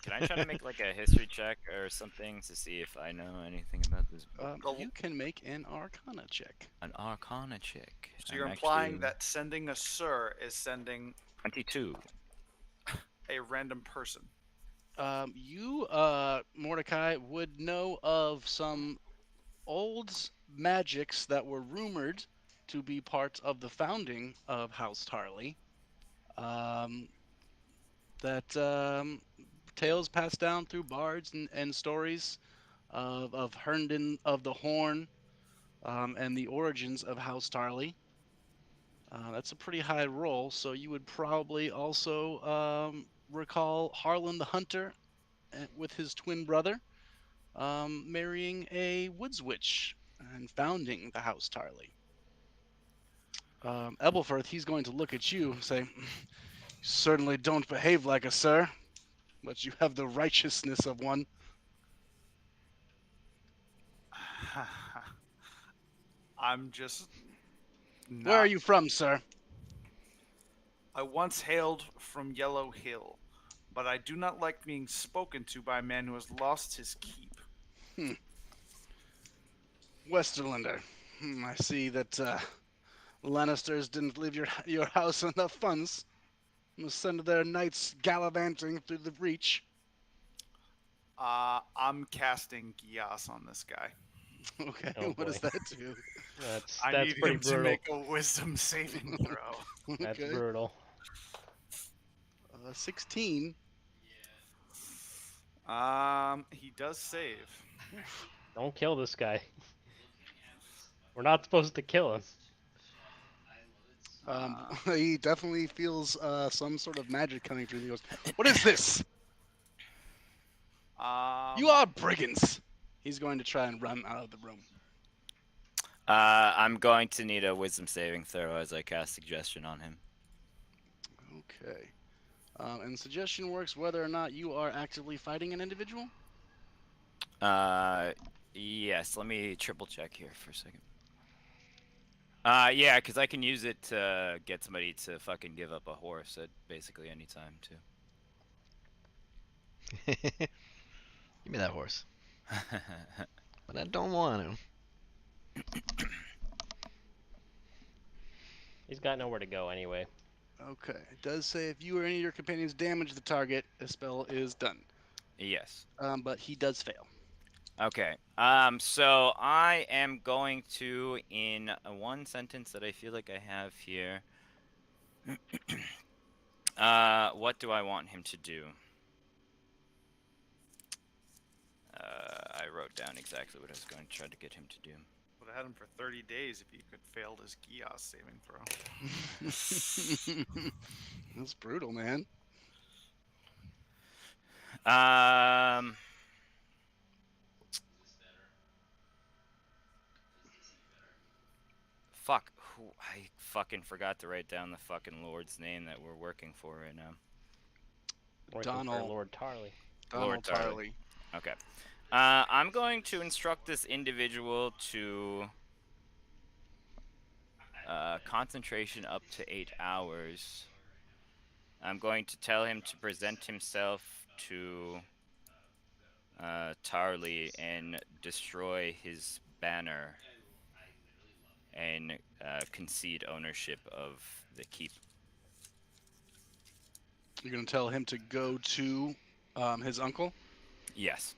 Can I try to make like a history check or something to see if I know anything about this book? You can make an Arcana check. An Arcana check. So you're implying that sending a sir is sending 22. a random person. You, Mordecai, would know of some old magics that were rumored to be part of the founding of House Tarley. Tales passed down through bards and stories of Herndon of the Horn and the origins of House Tarley. That's a pretty high roll, so you would probably also recall Harlan the Hunter with his twin brother marrying a woods witch and founding the House Tarley. Ebelfirth, he's going to look at you and say, "You certainly don't behave like a sir, but you have the righteousness of one." I'm just. Where are you from, sir? I once hailed from Yellow Hill. but I do not like being spoken to by a man who has lost his keep. Westerlander, I see that Lannisters didn't leave your house enough funds. Must send their knights gallivanting through the breach. I'm casting Gias on this guy. Okay, Oh, what does boy. that do? I That's need pretty him brutal. to make a wisdom saving throw. That's Okay. brutal. 16. He does save. Don't kill this guy. We're not supposed to kill him. He definitely feels some sort of magic coming through. He goes, "What is this? You are brigands!" He's going to try and run out of the room. I'm going to need a wisdom saving throw as I cast suggestion on him. Okay. And suggestion works whether or not you are actively fighting an individual. Yes. Let me triple check here for a second. Yeah, because I can use it to get somebody to fucking give up a horse at basically any time too. Give me that horse. But I don't want to. He's got nowhere to go anyway. Okay. It does say if you or any of your companions damage the target, a spell is done. Yes. But he does fail. Okay. So I am going to, in one sentence that I feel like I have here. What do I want him to do? I wrote down exactly what I was going to try to get him to do. Would have had him for 30 days if he could failed his Gias saving throw. That's brutal, man. Fuck. I fucking forgot to write down the fucking Lord's name that we're working for right now. Working for Donald. Lord Tarley. Donald Tarley. Tarley. Okay. I'm going to instruct this individual to concentration up to 8 hours. I'm going to tell him to present himself to Tarley and destroy his banner and concede ownership of the keep. You're going to tell him to go to his uncle? Yes.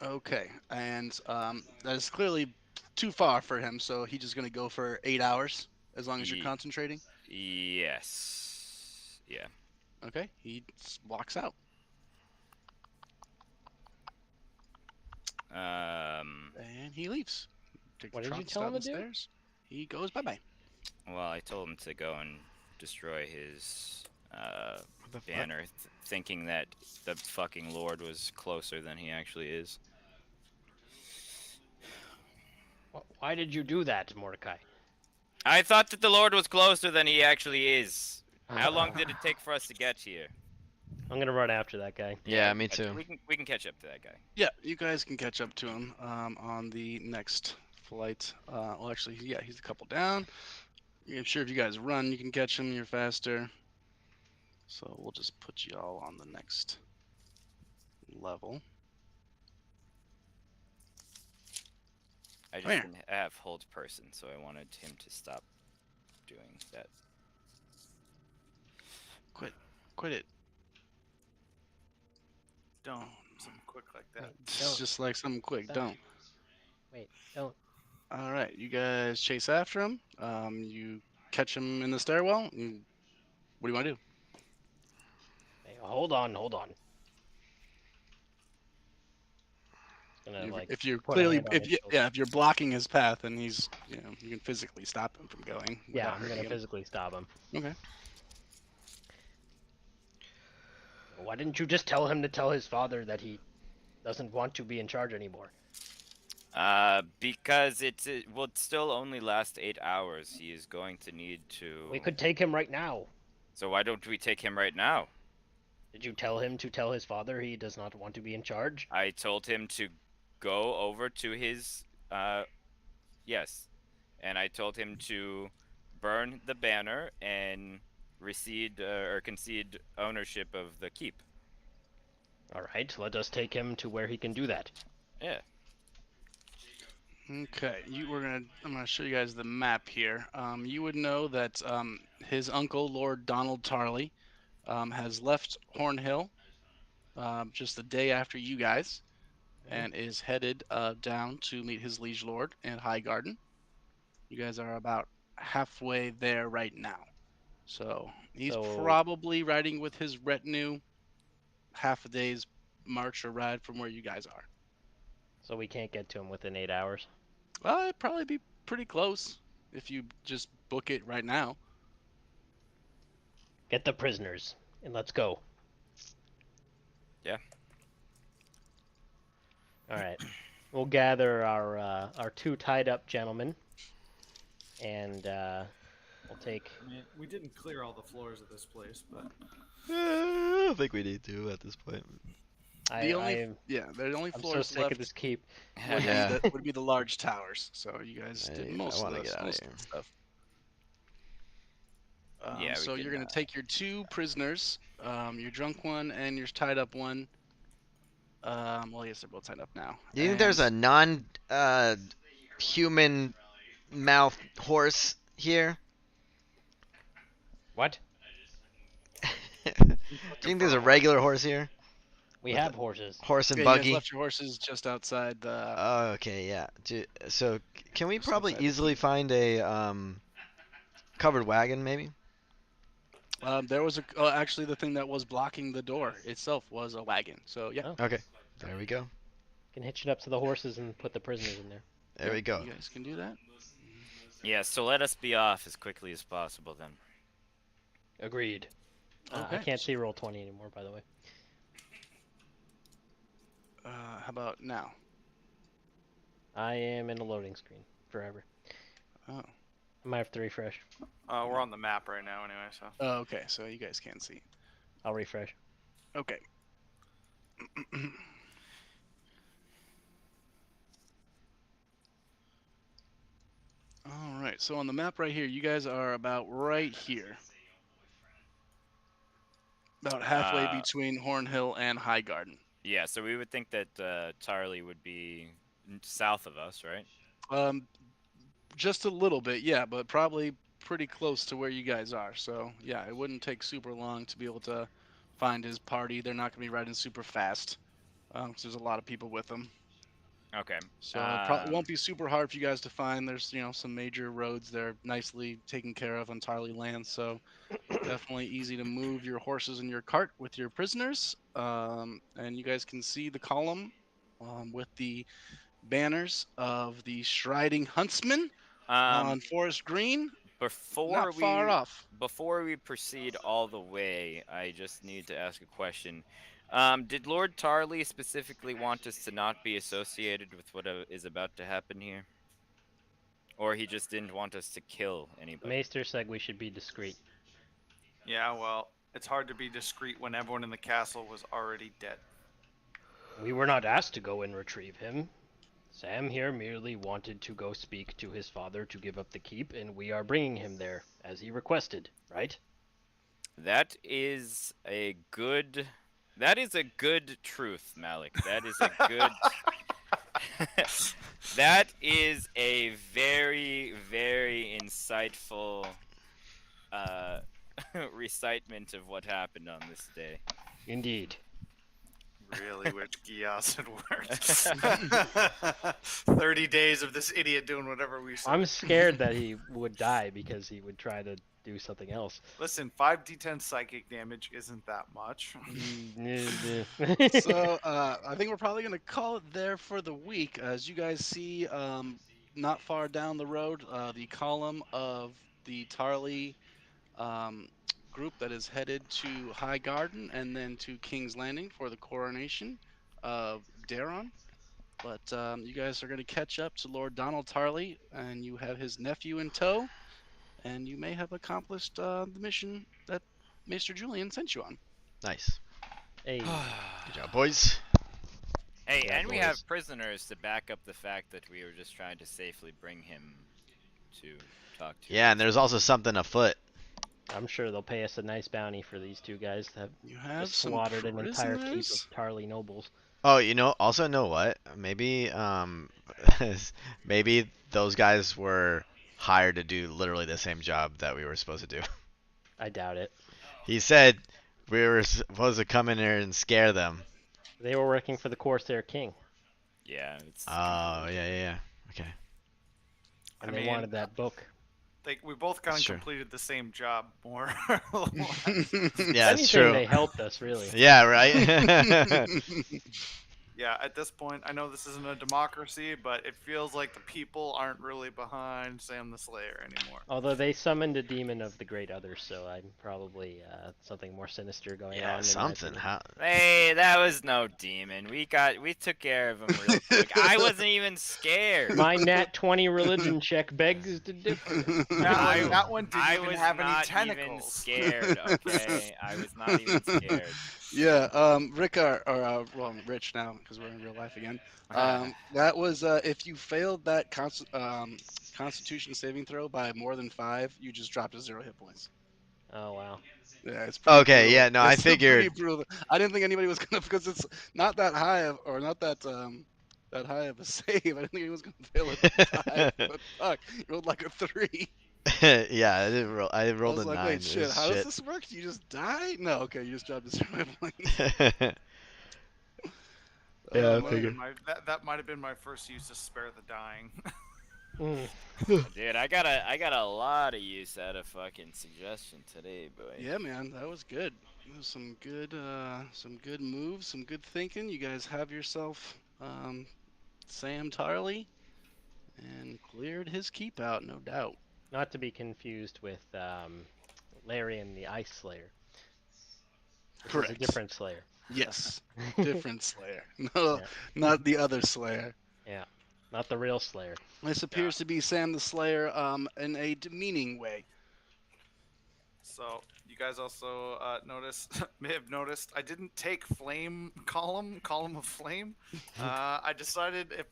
Okay. And that is clearly too far for him, so he's just going to go for 8 hours as long as you're concentrating? Yes. Yeah. Okay. He walks out. And he leaves. Takes What the did you trot tell him down to the do? stairs. He goes bye-bye. Well, I told him to go and destroy his banner, thinking that the fucking Lord was closer than he actually is. Why did you do that, Mordecai? I thought that the Lord was closer than he actually is. How long did it take for us to get here? I'm gonna run after that guy. Yeah, me too. We can catch up to that guy. Yeah, you guys can catch up to him on the next flight. Well, actually, yeah, he's a couple down. I'm sure if you guys run, you can catch him. You're faster. So we'll just put you all on the next level. I just Where? didn't have hold person, so I wanted him to stop doing that. Quit it. Don't. Something quick like that. It's just like something quick. Don't. Wait, don't. All right, you guys chase after him. You catch him in the stairwell. What do you want to do? Hey, hold on. Gonna, If you're put a clearly, hand on his shoulder. if you're blocking his path, then he's, you can physically stop him from going. Yeah, without I'm hurting gonna him. physically stop him. Okay. Why didn't you just tell him to tell his father that he doesn't want to be in charge anymore? Because it will still only last 8 hours. He is going to need to. We could take him right now. So why don't we take him right now? Did you tell him to tell his father he does not want to be in charge? I told him to go over to his, yes, and I told him to burn the banner and concede ownership of the keep. All right, let us take him to where he can do that. Yeah. Okay, I'm gonna show you guys the map here. You would know that his uncle, Lord Donald Tarley, has left Hornhill just the day after you guys, and is headed down to meet his liege lord in Highgarden. You guys are about halfway there right now, so he's So- probably riding with his retinue, half a day's march or ride from where you guys are. So we can't get to him within 8 hours. It'd probably be pretty close if you just book it right now. Get the prisoners, and let's go. Yeah. All right. We'll gather our 2 tied up gentlemen, and we'll take. I mean, we didn't clear all the floors of this place, but I don't think we need to at this point. The only I'm floors so sick left of this keep. Yeah. would be the large towers. So you guys did I most of wanna this, get outta most here. of the stuff. Yeah, we So can, you're gonna take your 2 prisoners, your drunk one and your tied up one. Well, yes, they're both tied up now. Do you think there's a And- non-human mouth horse here? What? Do you think there's a regular horse here? We have horses. Horse and Yeah, you guys buggy? left your horses just outside the. Oh, okay, yeah. So can we Just probably outside the easily keep. find a covered wagon, maybe? There was actually the thing that was blocking the door itself was a wagon. So yeah. Oh. Okay, there we go. Can hitch it up to the horses and put the prisoners in there. There we go. You guys can do that. Yeah, so let us be off as quickly as possible then. Agreed. I Okay. can't see roll 20 anymore, by the way. How about now? I am in a loading screen forever. Oh. I might have to refresh. We're on the map right now, anyway. So Oh, okay, so you guys can't see. I'll refresh. Okay. All right, so on the map right here, you guys are about right here. About halfway between Hornhill and Highgarden. Yeah, so we would think that Tarley would be south of us, right? Just a little bit, yeah, but probably pretty close to where you guys are. So, yeah, it wouldn't take super long to be able to find his party. They're not going to be riding super fast because there's a lot of people with them. Okay. So it won't be super hard for you guys to find. There's, some major roads there nicely taken care of on Tarley land. So definitely easy to move your horses and your cart with your prisoners. And you guys can see the column with the banners of the Striding Huntsman on Forest Green. Not far off. Before we proceed all the way, I just need to ask a question. Did Lord Tarley specifically want us to not be associated with what is about to happen here? Or he just didn't want us to kill anybody? Maester said we should be discreet. yeah, well, it's hard to be discreet when everyone in the castle was already dead. We were not asked to go and retrieve him. Sam here merely wanted to go speak to his father to give up the keep, and we are bringing him there, as he requested, right? That is a good truth, Malik. That is a good that is a very, very insightful recitement of what happened on this day. Indeed. Really wish Gias had worked. 30 days of this idiot doing whatever we said. I'm scared that he would die because he would try to do something else. Listen, 5d10 psychic damage isn't that much. So I think we're probably going to call it there for the week. As you guys see, not far down the road, the column of the Tarley group that is headed to Highgarden and then to King's Landing for the coronation of Daron. But you guys are going to catch up to Lord Donald Tarley, and you have his nephew in tow, and you may have accomplished the mission that Maester Julian sent you on. Nice. Hey, Good job, boys. Hey, Yeah, and we boys. have prisoners to back up the fact that we were just trying to safely bring him to talk to. Yeah, and there's also something afoot. I'm sure they'll pay us a nice bounty for these two guys that have You have just some slaughtered an entire keep of prisoners. Tarly nobles. Oh, also know what? Maybe maybe those guys were hired to do literally the same job that we were supposed to do. I doubt it. He said we were supposed to come in here and scare them. They were working for the Corsair King, Yeah, it's. Oh, yeah. Okay. and I they mean, wanted that book. we both kind That's of true. completed the same job, more or less. Yeah, If that's anything, true. they helped us, really. Yeah, right? Yeah, at this point, I know this isn't a democracy, but it feels like the people aren't really behind Sam the Slayer anymore. Although they summoned a demon of the Great Other, so I'm probably something more sinister going on. Yeah, in my something. opinion. How? Hey, that was no demon. We took care of him real quick. I wasn't even scared. My nat 20 religion check begs to differ. That one didn't I even was have any not even tentacles. scared. Okay, I was not even scared. Yeah, Rick well, Rich now because we're in real life again. That was if you failed that Constitution saving throw by more than 5, you just dropped to 0 hit points. Oh wow. Yeah, it's pretty Okay, brutal. yeah, no, I It's pretty figured. brutal. I didn't think anybody was gonna because it's not that high or not that that high of a save. I didn't think anyone was gonna fail it at 5. But fuck, you rolled like a 3. Yeah, I didn't roll. I I rolled was a like, 9. wait, It shit, was how does shit. this work? You just die? No, okay, you just dropped to 0 hit points. Yeah, I Oh, man. figured. That might have been my first use to spare the dying. Dude, I got a lot of use out of fucking suggestion today, boy. Yeah, man, that was good. It was some good moves, some good thinking. You guys have yourself Sam Tarley and cleared his keep out, no doubt. Not to be confused with Larian the Ice Slayer. This is a Correct. different Slayer. Yes, different Slayer. No, Yeah. not the other Slayer. Yeah, not the real Slayer. This appears to be Sam the Slayer in a demeaning way. So you guys also may have noticed, I didn't take flame column of flame. I decided if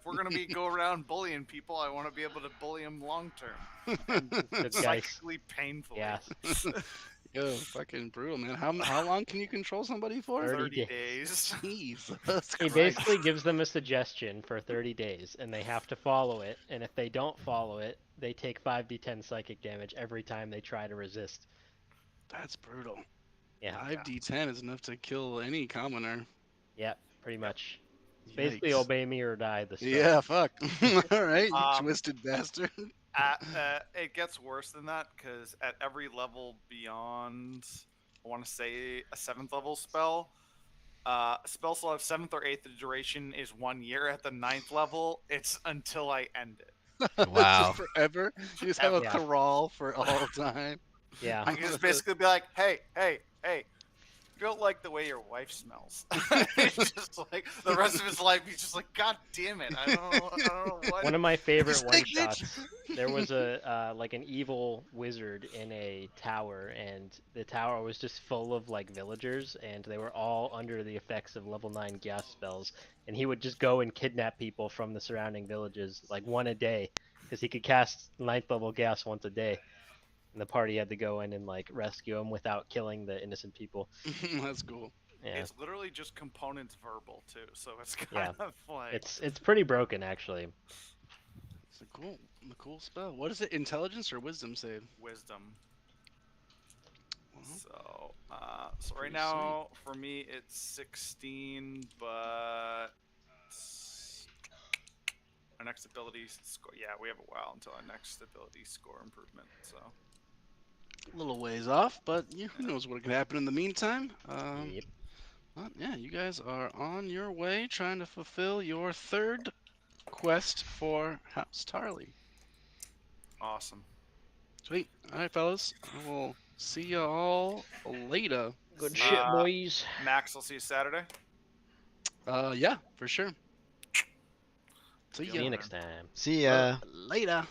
we're gonna go around bullying people, I want to be able to bully them long term, Good guys. psychically painfully. Yeah. Yo, fucking brutal, man. How long can you control somebody for? 30 days. Jesus He Christ. basically gives them a suggestion for 30 days, and they have to follow it. And if they don't follow it, they take 5d10 psychic damage every time they try to resist. That's brutal. Yeah. 5d10 is enough to kill any commoner. Yeah, pretty much. It's basically Yikes. obey me or die. The spell. Yeah, fuck. All right, you Um, twisted bastard. It gets worse than that, because at every level beyond, I want to say a 7th level spell, spell slot of 7th or 8th, the duration is 1 year. At the 9th level, it's until I end it. Wow. Forever. You just have a Yeah. thrall for all time. Yeah. I can just basically be like, hey, you don't like the way your wife smells. It's just like the rest of his life, he's just like, God damn it, I don't know what. One of my favorite It's one like, shots. There was a like an evil wizard in a tower, and the tower was just full of like villagers, and they were all under the effects of level 9 gas spells. And he would just go and kidnap people from the surrounding villages, like one a day, because he could cast 9th level gas once a day. And the party had to go in and like rescue him without killing the innocent people. That's cool. Yeah, It's literally just components verbal too, so it's kind of like it's pretty broken actually. It's a cool spell. What is it? Intelligence or wisdom save? wisdom. Well, So right pretty now for me it's 16, but our next ability score. Yeah, we have a while until our next ability score improvement. So a little ways off, but who knows what could happen in the meantime. Yep. Well, yeah, you guys are on your way trying to fulfill your 3rd quest for House Tarley. awesome. Sweet. All right, fellas. I will see you all later. Good shit, boys. Max, I'll see you Saturday. Yeah, for sure. See See you ya next time. See ya. later.